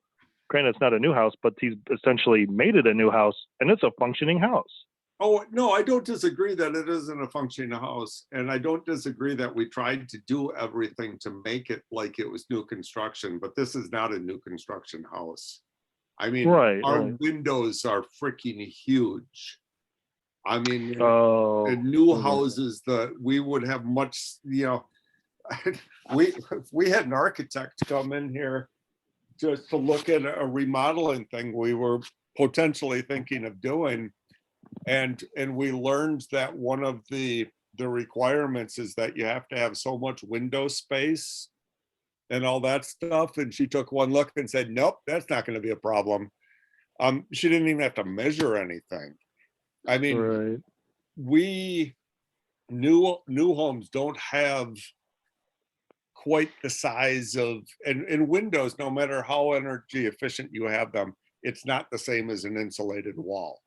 Granted, it's not a new house, but he's essentially made it a new house and it's a functioning house. oh, no, I don't disagree that it isn't a functioning house. And I don't disagree that we tried to do everything to make it like it was new construction, but this is not a new construction house. I mean, our windows are freaking huge. I mean, in new houses, we would have much, you know, we had an architect come in here just to look at a remodeling thing we were potentially thinking of doing. And we learned that one of the requirements is that you have to have so much window space and all that stuff. And she took one look and said, nope, that's not going to be a problem. She didn't even have to measure anything. I mean, we new homes don't have quite the size of, and windows, no matter how energy efficient you have them, it's not the same as an insulated wall.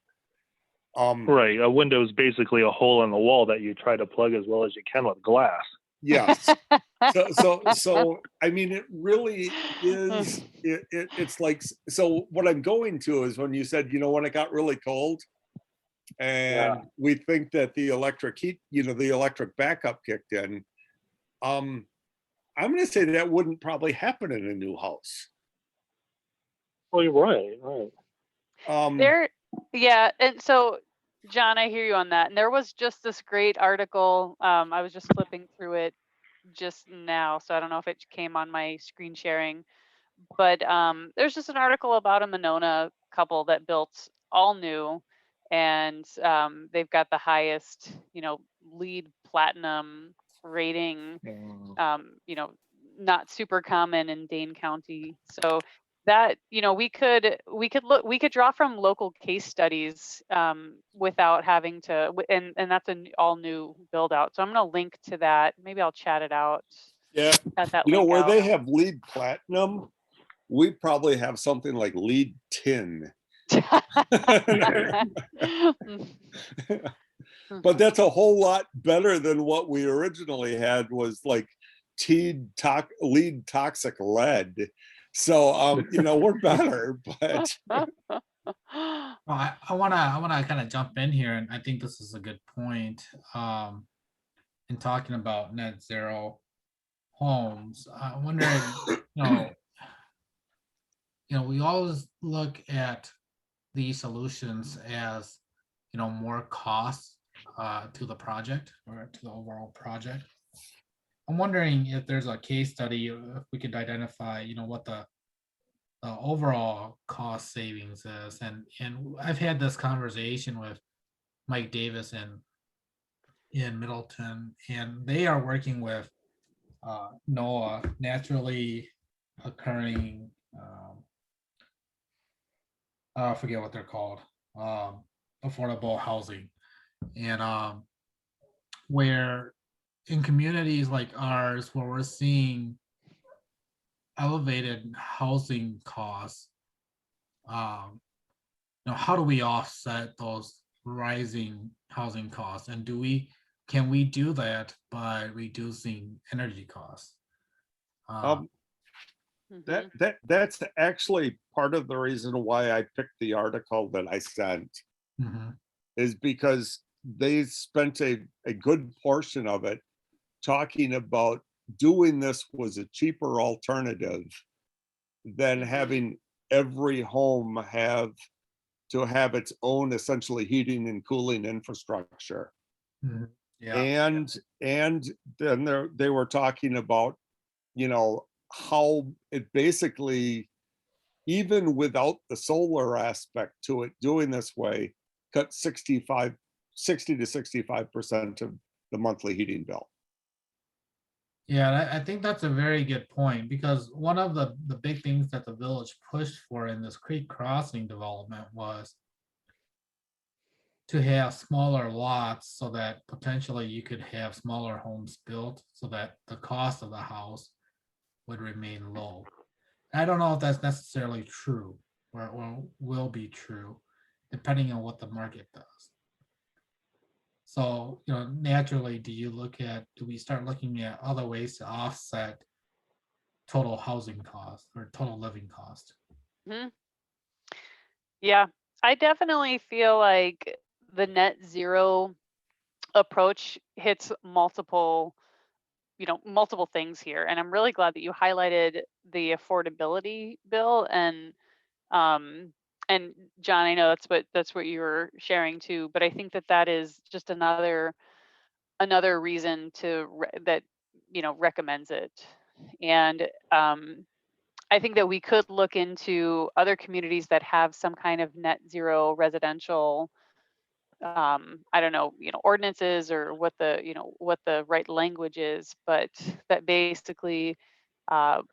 Right, a window is basically a hole in the wall that you try to plug as well as you can with glass. Yes. So I mean, it really is. It's like, so what I'm going to is when you said, you know, when it got really cold, and we think that the electric heat, you know, the electric backup kicked in. I'm going to say that wouldn't probably happen in a new house. Well, you're right. Yeah, and so John, I hear you on that. And there was just this great article. I was just flipping through it just now, so I don't know if it came on my screen sharing, but there's just an article about a Monona couple that built all new, and they've got the highest, you know, LEED platinum rating. You know, not super common in Dane County. So that, you know, we could draw from local case studies without having to, and that's an all new build out. So I'm going to link to that. Maybe I'll chat it out. Yeah, you know, where they have LEED platinum, we probably have something like LEED tin. But that's a whole lot better than what we originally had, was like LEED toxic lead. So you know, we're better, but I wanna kind of jump in here, and I think this is a good point in talking about net zero homes. I'm wondering, you know, we always look at these solutions as, you know, more costs to the project or to the overall project. I'm wondering if there's a case study, if we could identify, you know, what the overall cost savings is. And I've had this conversation with Mike Davis in Middleton, and they are working with NOAA, naturally occurring, I forget what they're called, affordable housing. And where in communities like ours, where we're seeing elevated housing costs, you know, how do we offset those rising housing costs? And can we do that by reducing energy costs? That's actually part of the reason why I picked the article that I sent, is because they spent a good portion of it talking about doing this was a cheaper alternative than having every home have its own essentially heating and cooling infrastructure. Mhm. Yeah. And then they were talking about, you know, how it basically, even without the solar aspect to it, doing this way, cut 60 to 65% of the monthly heating bill. Yeah, I think that's a very good point, because one of the big things that the village pushed for in this creek crossing development was to have smaller lots so that potentially you could have smaller homes built so that the cost of the house would remain low. I don't know if that's necessarily true or will be true, depending on what the market does. So, naturally, do we start looking at other ways to offset total housing cost or total living cost? Mhm. Yeah, I definitely feel like the net zero approach hits multiple things here, and I'm really glad that you highlighted the affordability bill. Um and John, I know that's what you were sharing too, but I think that is just another reason that recommends it. And I think that we could look into other communities that have some kind of net zero residential, I don't know, ordinances, or what the right language is, but that basically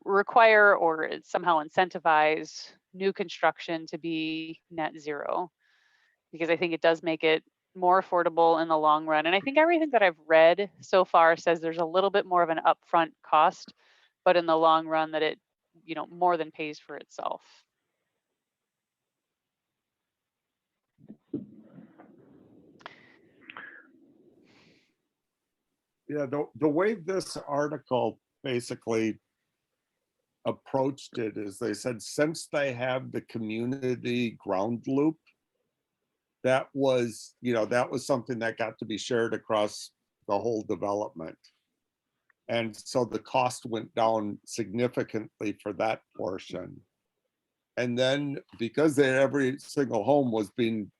require or somehow incentivize new construction to be net zero, because I think it does make it more affordable in the long run. And I think everything that I've read so far says there's a little bit more of an upfront cost, but in the long run that it, more than pays for itself. Yeah, the way this article basically approached it is they said, since they have the community ground loop, that was something that got to be shared across the whole development. And so the cost went down significantly for that portion. And then because every single home was being,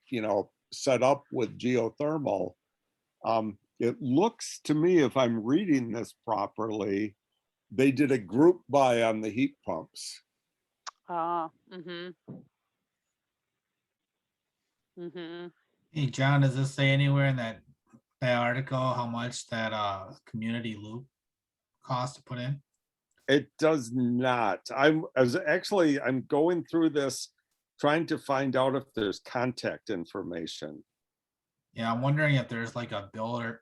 set up with geothermal, it looks to me, if I'm reading this properly, they did a group buy on the heat pumps. Mhm. Mhm. Hey, John, does this say anywhere in that article how much that community loop cost to put in? It does not. I'm going through this trying to find out if there's contact information. Yeah, I'm wondering if there's like a builder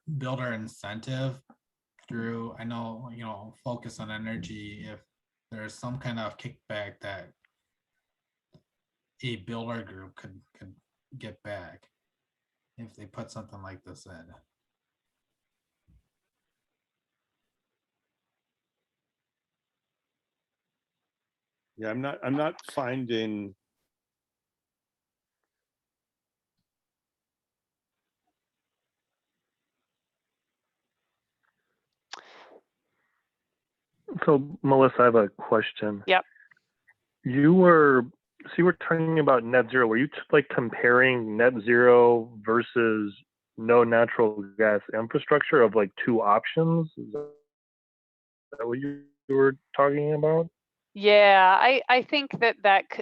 incentive through, I know, Focus on Energy, if there's some kind of kickback that a builder group could get back if they put something like this in. Yeah, I'm not finding. So Melissa, I have a question. Yep. You were talking about net zero. Were you like comparing net zero versus no natural gas infrastructure of like two options? Is that what you were talking about? Yeah, I think that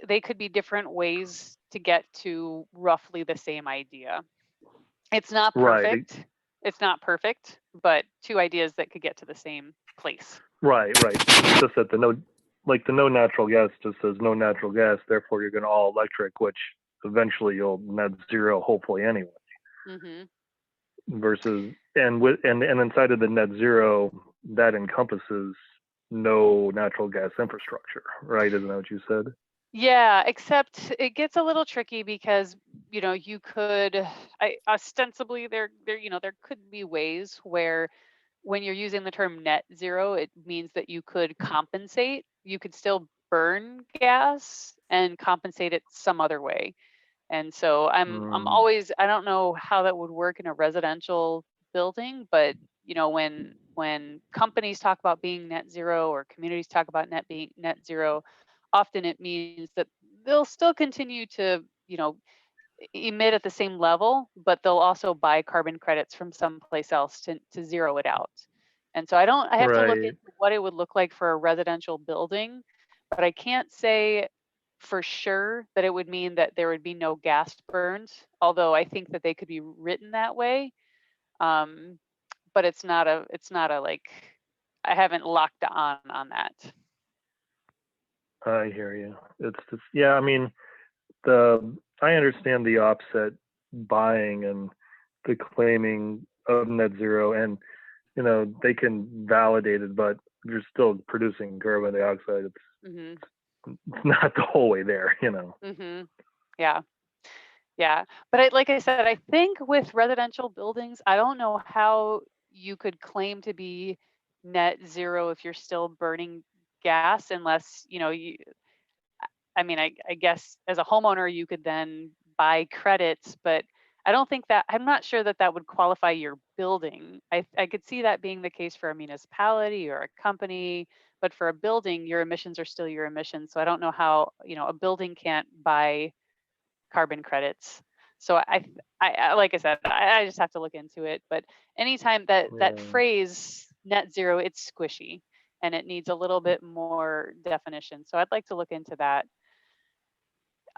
they could be different ways to get to roughly the same idea. It's not Right. perfect. It's not perfect, but two ideas that could get to the same place. Right. It's just that the no natural gas just says no natural gas, therefore you're going to all electric, which eventually you'll net zero hopefully anyway. Mhm. Versus and inside of the net zero that encompasses no natural gas infrastructure, right? Isn't that what you said? Yeah, except it gets a little tricky because, you could, ostensibly there could be ways where when you're using the term net zero, it means that you could compensate. You could still burn gas and compensate it some other way. And so I'm always, I don't know how that would work in a residential building, but you know, when companies talk about being net zero or communities talk about being net zero, often it means that they'll still continue to, you know, emit at the same level, but they'll also buy carbon credits from someplace else to zero it out. And so I have to look Right. into what it would look like for a residential building, but I can't say for sure that it would mean that there would be no gas burned, although I think that they could be written that way. But it's not a like, I haven't locked on that. I hear you. It's just, yeah, I mean, I understand the offset buying and the claiming of net zero, and you know they can validate it, but you're still producing carbon dioxide. Hmm. It's not the whole way there, you know. Hmm. Yeah. Yeah. But like I said, I think with residential buildings, I don't know how you could claim to be net zero if you're still burning gas, unless, you know, I mean, I guess as a homeowner, you could then buy credits, but I don't think that, I'm not sure that that would qualify your building. I could see that being the case for a municipality or a company, but for a building, your emissions are still your emissions. So I don't know how, you know, a building can't buy carbon credits. So like I said, I just have to look into it. But anytime that Yeah. phrase net zero, it's squishy and it needs a little bit more definition. So I'd like to look into that.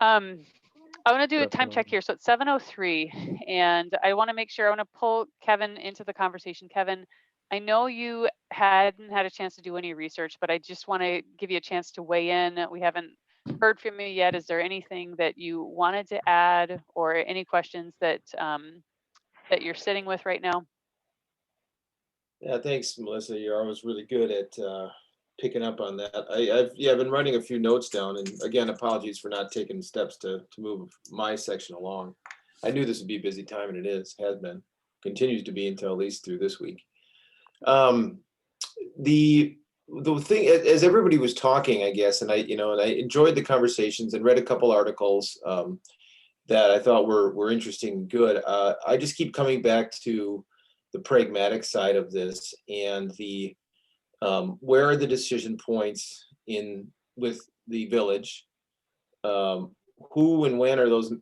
I want to do a time check Definitely. here. So it's 7:03, and I want to make sure, I want to pull Kevin into the conversation. Kevin, I know you hadn't had a chance to do any research, but I just want to give you a chance to weigh in. We haven't heard from you yet. Is there anything that you wanted to add, or any questions that that you're sitting with right now? Yeah, thanks, Melissa. You're always really good at picking up on that. I've been writing a few notes down, and again, apologies for not taking steps to move my section along. I knew this would be a busy time, and it has been, continues to be until at least through this week. The thing, as everybody was talking, I guess, and I enjoyed the conversations and read a couple articles that I thought were interesting and good. I just keep coming back to the pragmatic side of this, and the where are the decision points in with the village? Who and when are those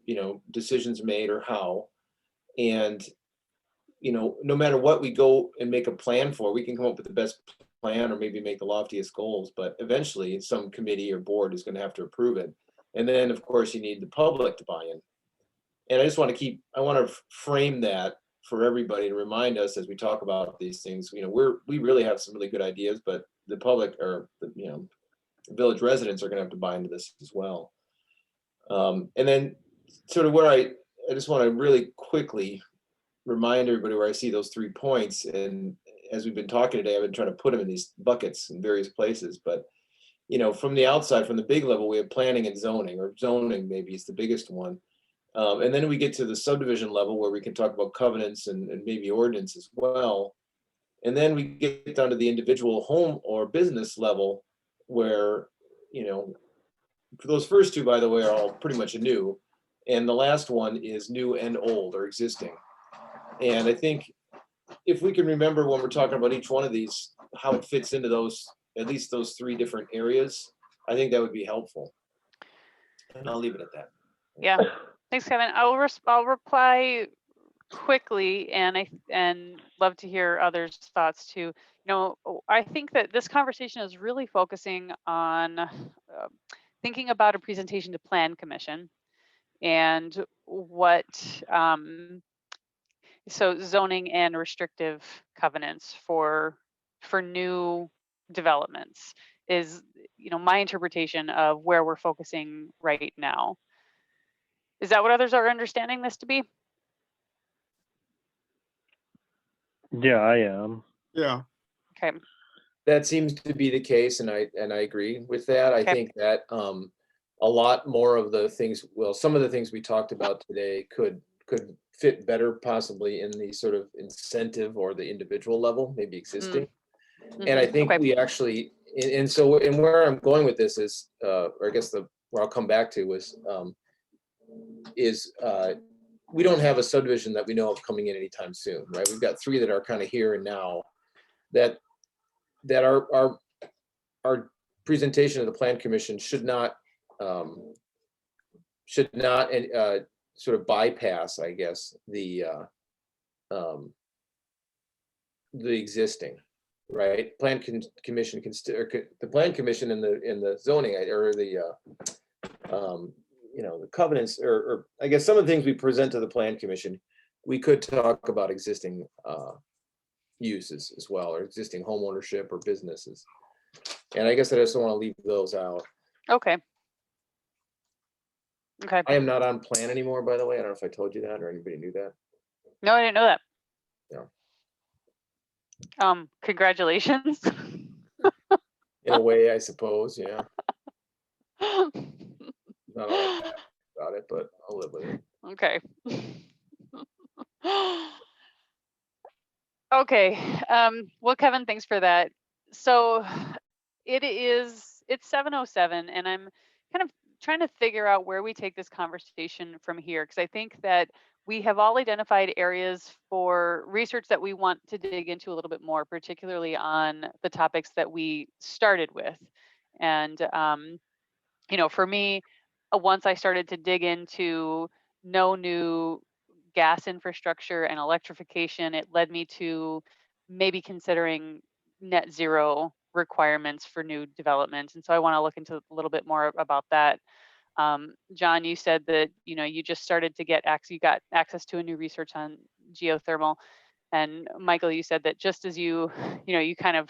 decisions made, or how? And no matter what we go and make a plan for, we can come up with the best plan or maybe make the loftiest goals, but eventually some committee or board is going to have to approve it. And then of course you need the public to buy in. And I want to frame that for everybody to remind us as we talk about these things. We really have some really good ideas, but the public, or the village residents, are going to have to buy into this as well. And then sort of where I just want to really quickly remind everybody where I see those 3 points. And as we've been talking today, I've been trying to put them in these buckets in various places. But from the outside, from the big level, we have planning and zoning, or zoning maybe is the biggest one. And then we get to the subdivision level where we can talk about covenants and maybe ordinance as well. And then we get down to the individual home or business level where, for those first two, by the way, are all pretty much new. And the last one is new and old, or existing. And I think if we can remember when we're talking about each one of these, how it fits into those, at least those 3 different areas, I think that would be helpful. And I'll leave it at that. Yeah. Thanks, Kevin. I'll reply quickly, and love to hear others' thoughts too. I think that this conversation is really focusing on thinking about a presentation to Plan Commission and what so zoning and restrictive covenants for new developments is my interpretation of where we're focusing right now. Is that what others are understanding this to be? Yeah, I am. Yeah. Okay. That seems to be the case, and I agree with that. I Okay. think that a lot more of the things, well, some of the things we talked about today could fit better possibly in the sort of incentive or the individual level, maybe existing. And I think Okay. we actually, and where I'm going with this is, or I guess where I'll come back to was, is we don't have a subdivision that we know of coming in anytime soon, right? We've got 3 that are kind of here and now that our presentation of the Plan Commission should not sort of bypass, I guess, the existing, right? Commission can still, the Plan Commission in the zoning or the the covenants, or I guess some of the things we present to the Plan Commission, we could talk about existing uses as well, or existing home ownership or businesses. And I guess I just don't want to leave those out. Okay. Okay. I am not on plan anymore, by the way. I don't know if I told you that or anybody knew that. No, I didn't know that. Yeah. Congratulations. In a way, I suppose, yeah. Not all that bad about it, but I'll live with it. Okay. Okay. Well, Kevin, thanks for that. So it's 7:07, and I'm kind of trying to figure out where we take this conversation from here, because I think that we have all identified areas for research that we want to dig into a little bit more, particularly on the topics that we started with. And for me, once I started to dig into no new gas infrastructure and electrification, it led me to maybe considering net zero requirements for new developments. And so I want to look into a little bit more about that. John, you said that you just started to you got access to a new research on geothermal. And Michael, you said that just as you kind of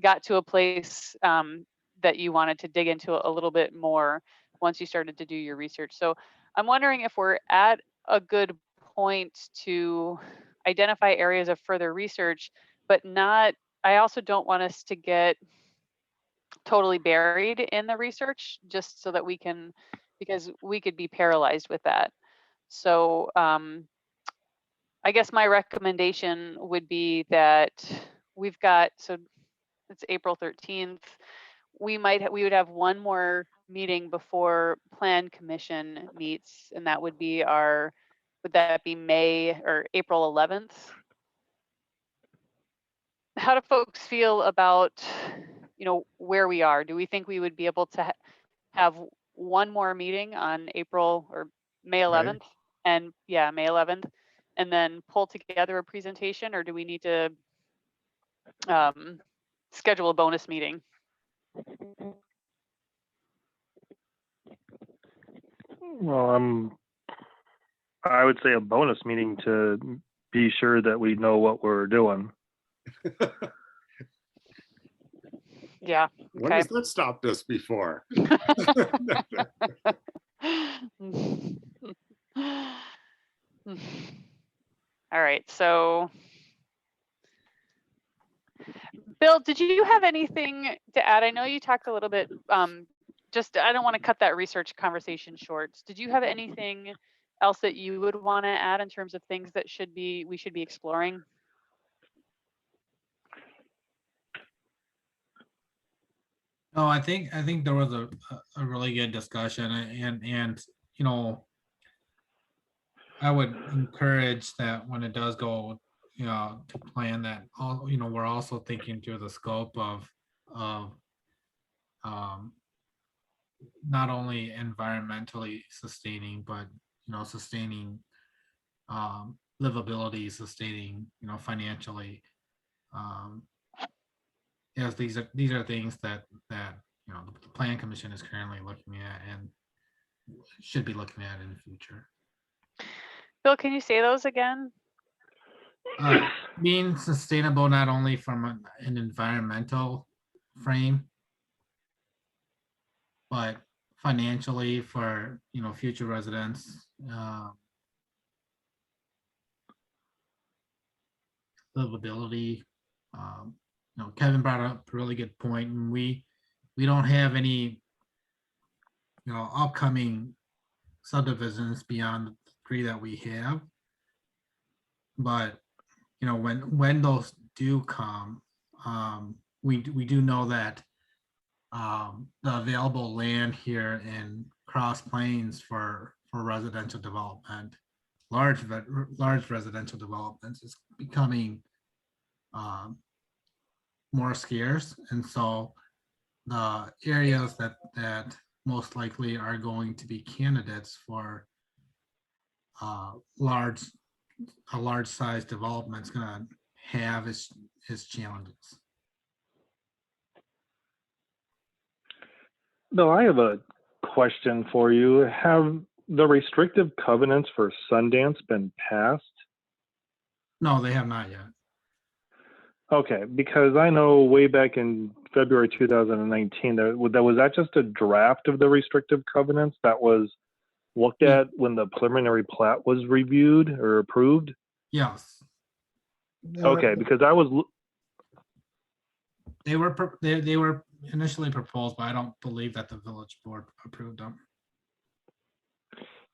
got to a place that you wanted to dig into a little bit more once you started to do your research. So I'm wondering if we're at a good point to identify areas of further research, but I also don't want us to get totally buried in the research, just so that because we could be paralyzed with that. So I guess my recommendation would be that so it's April 13th. We would have one more meeting before Plan Commission meets, and that would be would that be May or April 11th? How do folks feel about, where we are? Do we think we would be able to have one more meeting on April or May 11th? Right. And May 11th, and then pull together a presentation, or do we need to schedule a bonus meeting? Well, I would say a bonus meeting to be sure that we know what we're doing. Yeah. When has that stopped us before? All right. So, Bill, did you have anything to add? I know you talked a little bit. I don't want to cut that research conversation short. Did you have anything else that you would want to add in terms of things that we should be exploring? No, I think there was a really good discussion, and I would encourage that when it does go, to plan that, we're also thinking through the scope of not only environmentally sustaining, but sustaining livability, sustaining financially. Yes, these are things that the Plan Commission is currently looking at and should be looking at in the future. Bill, can you say those again? Being sustainable not only from an environmental frame, but financially for future residents, livability. Kevin brought up a really good point, and we don't have any upcoming subdivisions beyond the 3 that we have, but when those do come, we do know that the available land here in Cross Plains for for residential development, large residential developments is becoming more scarce. And so the areas that most likely are going to be candidates for a large size development is going to have its challenges. Bill, I have a question for you. Have the restrictive covenants for Sundance been passed? No, they have not yet. Okay, because I know way back in February 2019, was that just a draft of the restrictive covenants that was looked at when the preliminary plat was reviewed or approved? Yes. Okay, because I was they were initially proposed, but I don't believe that the village board approved them.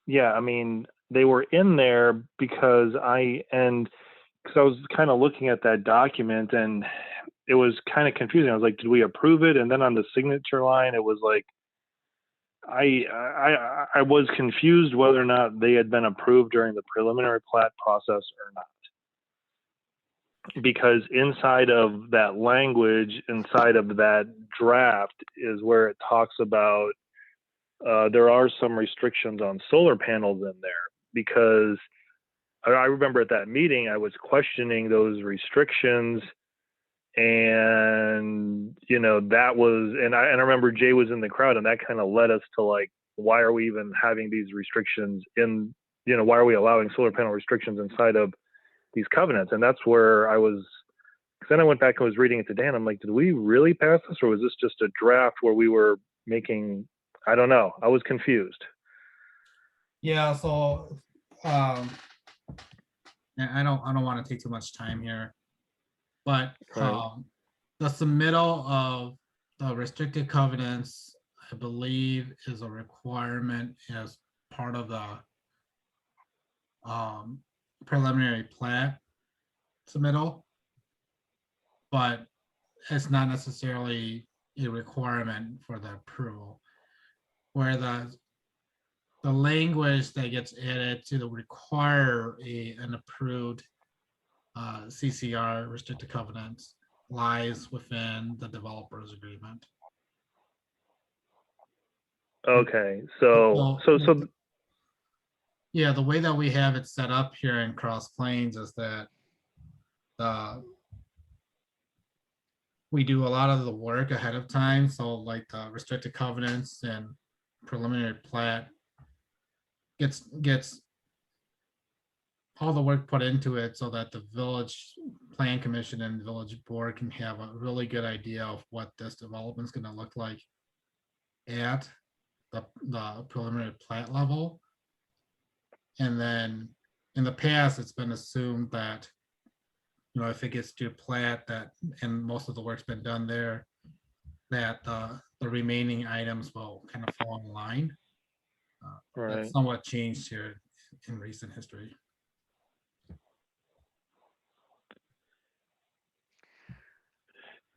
Yeah, I mean, they were in there because I was kind of looking at that document and it was kind of confusing. I was like, did we approve it? And then on the signature line, it was like, I was confused whether or not they had been approved during the preliminary plat process or not. Because inside of that language, inside of that draft is where it talks about there are some restrictions on solar panels in there, because I remember at that meeting, I was questioning those restrictions, and that was, and I remember Jay was in the crowd, and that kind of led us to like, why are we even having these restrictions in, why are we allowing solar panel restrictions inside of these covenants? And that's where I was, because then I went back and was reading it today, and I'm like, did we really pass this, or was this just a draft where we were making, I don't know, I was confused. Yeah, so and I don't want to take too much time here, but Right. the submittal of the restricted covenants, I believe, is a requirement as part of the preliminary plat submittal, but it's not necessarily a requirement for the approval. Where the language that gets added to the require an approved CCR restricted covenants lies within the developer's agreement. Okay, so yeah, the way that we have it set up here in Cross Plains is that we do a lot of the work ahead of time. So like the restricted covenants and preliminary plat gets all the work put into it so that the village plan commission and village board can have a really good idea of what this development is going to look like at the preliminary plat level. And then in the past, it's been assumed that, if it gets to plat, that, and most of the work's been done there, that the remaining items will kind of fall in line. right. That's somewhat changed here in recent history.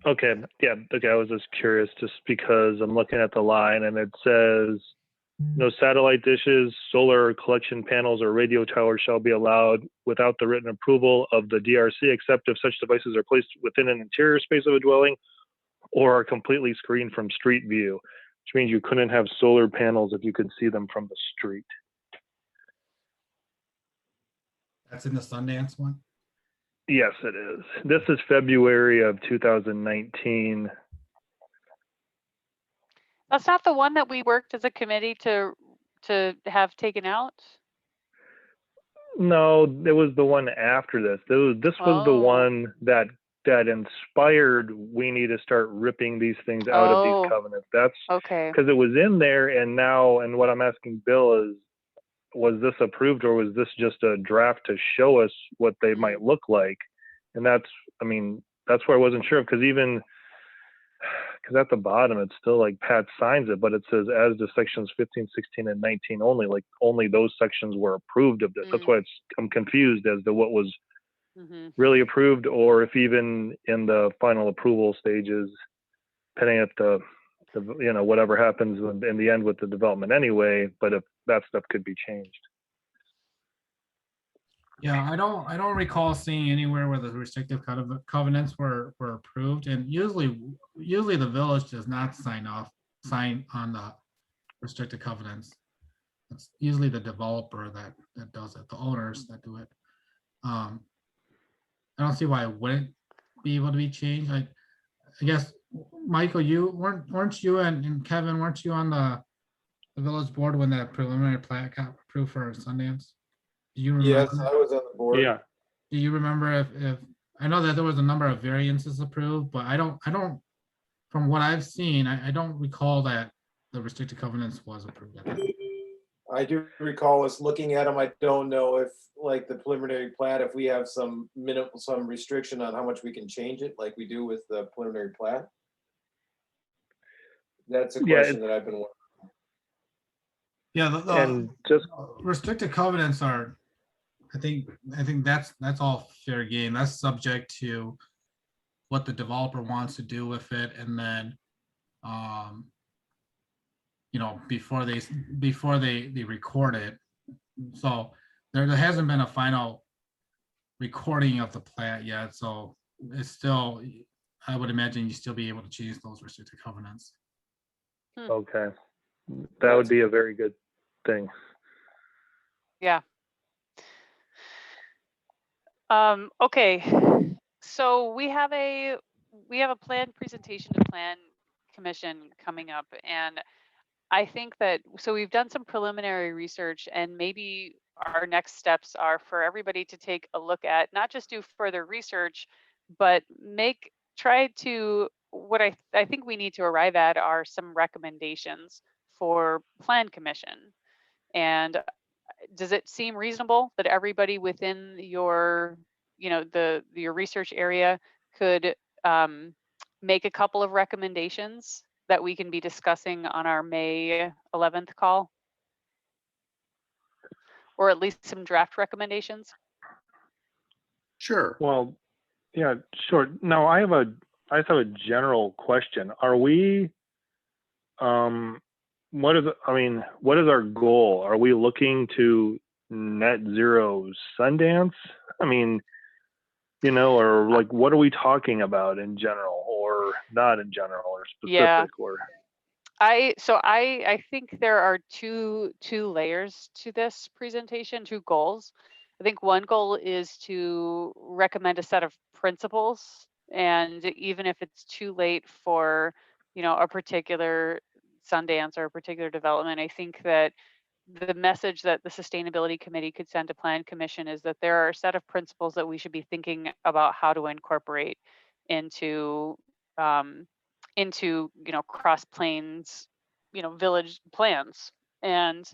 Okay, yeah, okay, I was just curious just because I'm looking at the line and it says, no satellite dishes, solar collection panels, or radio towers shall be allowed without the written approval of the DRC, except if such devices are placed within an interior space of a dwelling or are completely screened from street view, which means you couldn't have solar panels if you could see them from the street. That's in the Sundance one? Yes, it is. This is February of 2019. That's not the one that we worked as a committee to have taken out? No, it was the one after this. This was the one that inspired, we need to start ripping these things out of these covenants. That's okay. Because it was in there, and now, and what I'm asking Bill is, was this approved, or was this just a draft to show us what they might look like? And that's where I wasn't sure, because at the bottom it's still like Pat signs it, but it says as to sections 15, 16, and 19 only, like only those sections were approved of this. That's why I'm confused as to what was really approved, or if even in the final approval stages, depending if the whatever happens in the end with the development anyway, but if that stuff could be changed. Yeah, I don't recall seeing anywhere where the restrictive covenants were approved, and usually the village does not sign on the restricted covenants. It's usually the developer that does it, the owners that do it. I don't see why it wouldn't be able to be changed. I guess, Michael, you weren't you and Kevin, weren't you on the village board when that preliminary plat got approved for Sundance? Do you remember? Yes, I was on the board. Yeah. Do you remember if I know that there was a number of variances approved, but I don't from what I've seen, I don't recall that the restricted covenants was approved at that time. I do recall us looking at them. I don't know if, like the preliminary plat, if we have some restriction on how much we can change it, like we do with the preliminary plat. That's a Yeah, question that I've been wondering. Yeah, and just restricted covenants are, I think that's all fair game. That's subject to what the developer wants to do with it, and then before they record it. So there hasn't been a final recording of the plat yet. So it's still, I would imagine you still be able to change those restricted covenants. okay, that would be a very good thing. Yeah. Okay. So we have a planned presentation to Plan Commission coming up, and I think that, so we've done some preliminary research, and maybe our next steps are for everybody to take a look at, not just do further research, but what I think we need to arrive at are some recommendations for Plan Commission. And does it seem reasonable that everybody within your, your research area could make a couple of recommendations that we can be discussing on our May 11th call? Or at least some draft recommendations? Sure. Well, yeah, sure. Now I have a general question. Are we, what is our goal? Are we looking to net zero Sundance? I mean, or like, what are we talking about in general, or not in general, or specific? Yeah. Or I think there are two layers to this presentation, two goals. I think one goal is to recommend a set of principles, and even if it's too late for, a particular Sundance or a particular development, I think that the message that the Sustainability Committee could send to Plan Commission is that there are a set of principles that we should be thinking about how to incorporate into Cross Plains, village plans. And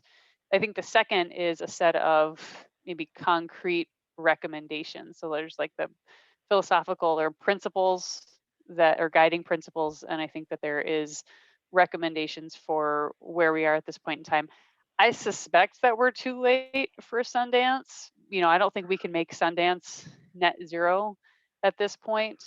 I think the second is a set of maybe concrete recommendations. So there's like the philosophical or principles that are guiding principles, and I think that there is recommendations for where we are at this point in time. I suspect that we're too late for Sundance. I don't think we can make Sundance net zero at this point.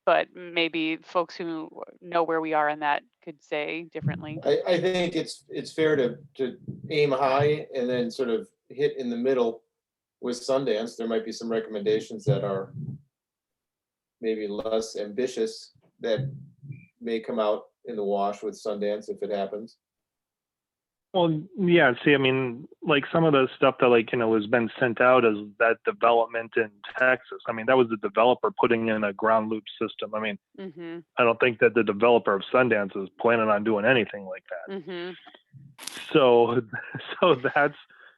But maybe folks who know where we are in that could say differently. I think it's fair to aim high and then sort of hit in the middle with Sundance. There might be some recommendations that are maybe less ambitious that may come out in the wash with Sundance if it happens. well, yeah. See, I mean, like some of the stuff that has been sent out as that development in Texas. I mean, that was the developer putting in a ground loop system. I mean, Mm-hmm. I don't think that the developer of Sundance is planning on doing anything like that. Mm-hmm. So that's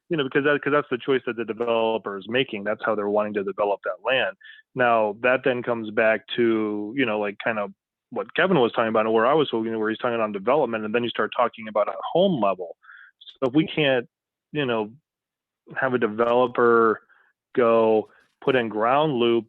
because that's the choice that the developer is making. That's how they're wanting to develop that land. Now that then comes back to like kind of what Kevin was talking about and where I was talking, where he's talking on development, and then you start talking about a home level. So if we can't have a developer go put in ground loop,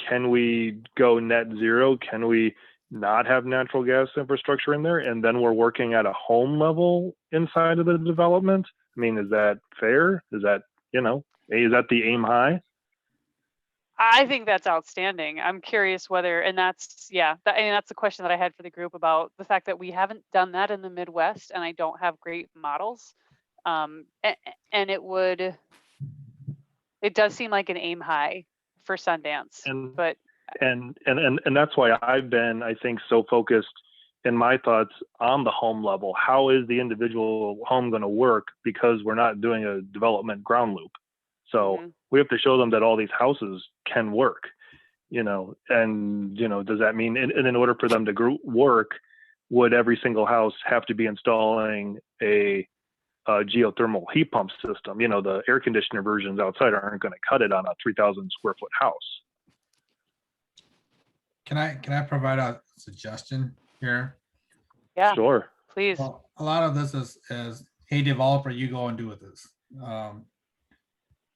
can we go net zero? Can we not have natural gas infrastructure in there? And then we're working at a home level inside of the development. I mean, is that fair? Is that, is that the aim high? I think that's outstanding. I'm curious whether, and that's, yeah, and that's the question that I had for the group about the fact that we haven't done that in the Midwest, and I don't have great models. And it does seem like an aim high for Sundance, And but and that's why I've been, I think, so focused in my thoughts on the home level. How is the individual home going to work? Because we're not doing a development ground loop. So we have to show them that all these houses can work, and, does that mean, and in order for them to work, would every single house have to be installing a geothermal heat pump system? The air conditioner versions outside aren't going to cut it on a 3,000 square foot house. Can I provide a suggestion here? yeah, Sure. please. Well, a lot of this is, hey, developer, you go and do with this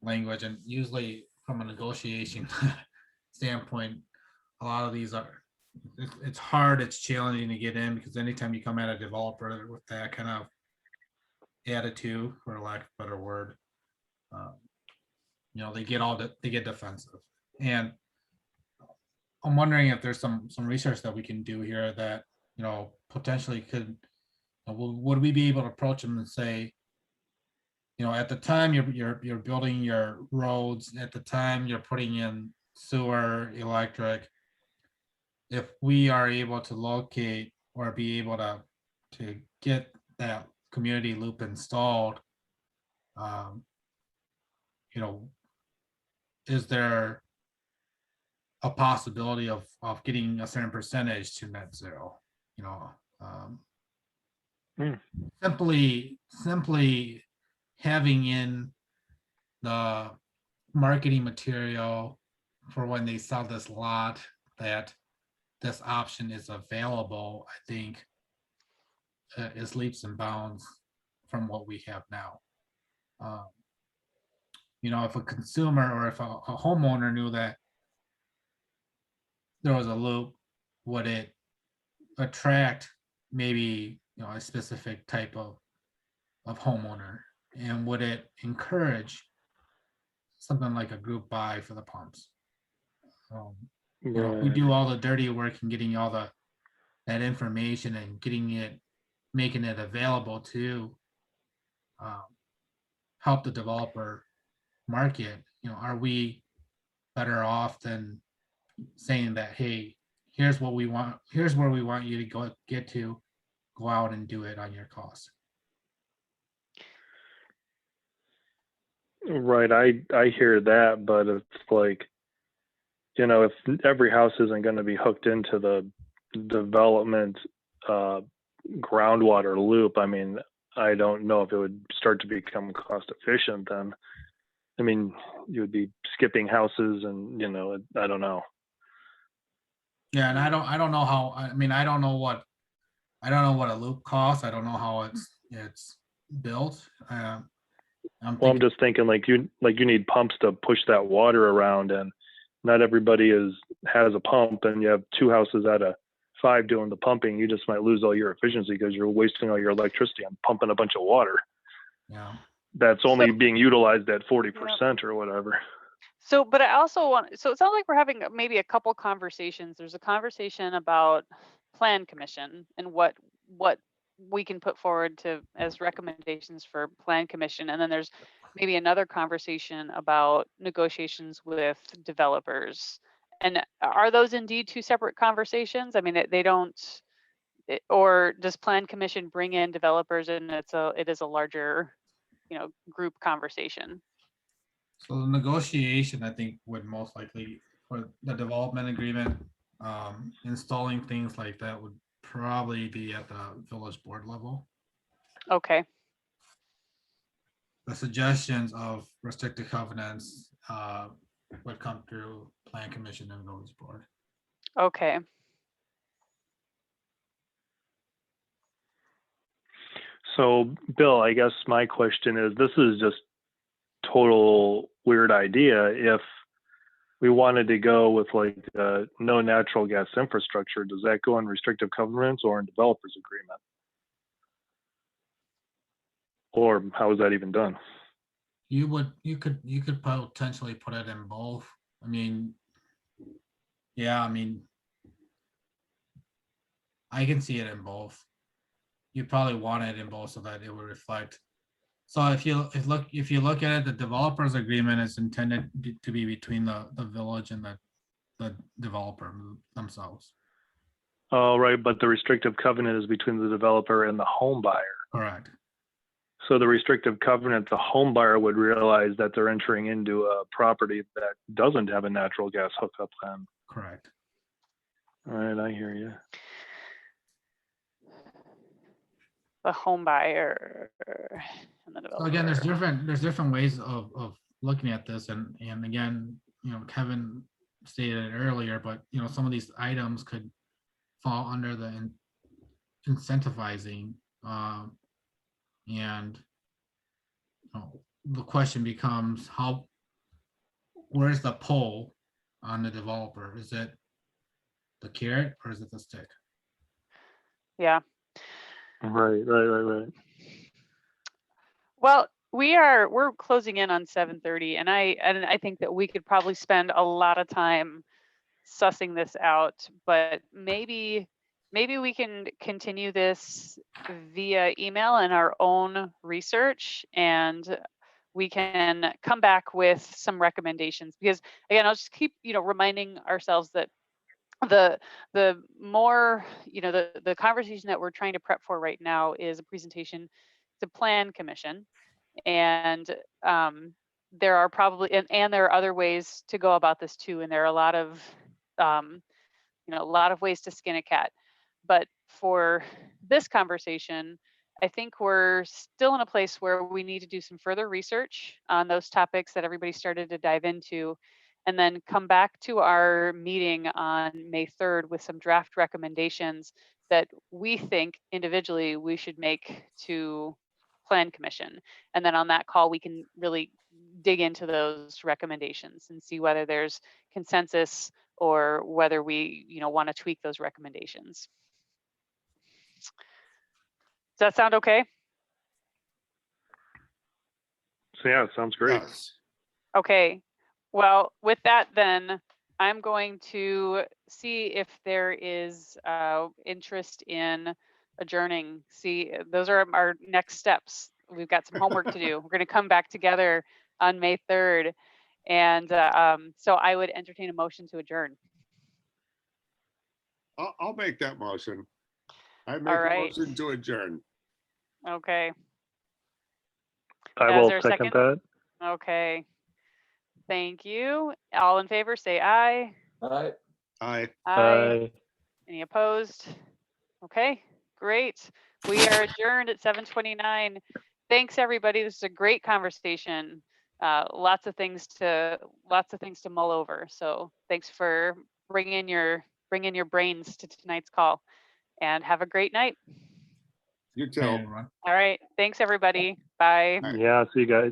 language, and usually from a negotiation standpoint, a lot of these are, it's hard, it's challenging to get in, because anytime you come at a developer with that kind of attitude, for lack of a better word, they get defensive. And I'm wondering if there's some research that we can do here that potentially could, would we be able to approach them and say, at the time you're building your roads, at the time you're putting in sewer, electric, if we are able to locate or be able to get that community loop installed, is there a possibility of getting a certain percentage to net zero? Simply having in the marketing material for when they sell this lot that this option is available, I think is leaps and bounds from what we have now. If a consumer or if a homeowner knew that there was a loop, would it attract maybe a specific type of homeowner, and would it encourage something like a group buy for the pumps? If we do all the dirty work and getting all that information and making it available to help the developer market, are we better off than saying that, hey, here's what we want, here's where we want you to go out and do it on your cost? Right. I hear that, but it's like, if every house isn't going to be hooked into the development groundwater loop, I mean, I don't know if it would start to become cost efficient then. I mean, you would be skipping houses and, I don't know. Yeah, and I don't know how, I don't know what a loop costs. I don't know how it's built. I'm just thinking like you need pumps to push that water around, and not everybody has a pump, and you have 2 houses out of 5 doing the pumping. You just might lose all your efficiency because you're wasting all your electricity on pumping a bunch of water. Yeah. That's only being utilized at 40% or whatever. So, but I also so it sounds like we're having maybe a couple conversations. There's a conversation about plan commission and what we can put forward as recommendations for plan commission. And then there's maybe another conversation about negotiations with developers. And are those indeed 2 separate conversations? I mean, they don't, or does plan commission bring in developers and it is a larger, group conversation? So the negotiation, I think, would most likely, for the development agreement, installing things like that would probably be at the village board level. Okay. The suggestions of restricted covenants would come through plan commission and village board. Okay. So, Bill, I guess my question is, this is just total weird idea. If we wanted to go with like no natural gas infrastructure, does that go in restrictive covenants or in developers agreement? Or how is that even done? You could potentially put it in both. I mean, yeah, I mean, I can see it in both. You probably want it in both so that it will reflect. So if you look at it, the developers agreement is intended to be between the village and the developer themselves. Oh, right, but the restrictive covenant is between the developer and the home buyer. Correct. So the restrictive covenant, the home buyer would realize that they're entering into a property that doesn't have a natural gas hookup then. Correct. All right, I hear you. The home buyer and the So developer. again, there's different ways of looking at this, and again, Kevin stated it earlier, but some of these items could fall under the incentivizing, and the question becomes where's the pull on the developer? Is it the carrot or is it the stick? Yeah. Right. Well, we're closing in on 7:30, and I think that we could probably spend a lot of time sussing this out, but maybe we can continue this via email and our own research, and we can come back with some recommendations, because again, I'll just keep reminding ourselves that the more the conversation that we're trying to prep for right now is a presentation to Plan Commission, and there are probably and there are other ways to go about this too, and there are a lot of ways to skin a cat. But for this conversation, I think we're still in a place where we need to do some further research on those topics that everybody started to dive into, and then come back to our meeting on May 3rd with some draft recommendations that we think individually we should make to Plan Commission. And then on that call, we can really dig into those recommendations and see whether there's consensus or whether we want to tweak those recommendations. Does that sound okay? So yeah, it sounds great. Yes. Okay. Well, with that then, I'm going to see if there is interest in adjourning. See, those are our next steps. We've got some homework to do. We're going to come back together on May 3rd. And so I would entertain a motion to adjourn. I'll make that motion. I make All a right. motion to adjourn. Okay. I Is will there a second second? that. Okay. Thank you. All in favor, say aye. All right. Aye. Aye. Any opposed? Okay, great. We are adjourned at 7:29. Thanks, everybody. This is a great conversation. Lots of things to mull over. So thanks for bringing your brains to tonight's call, and have a great night. You too. Hey, everyone. All right. Thanks, everybody. Bye. Bye. Yeah, see you guys.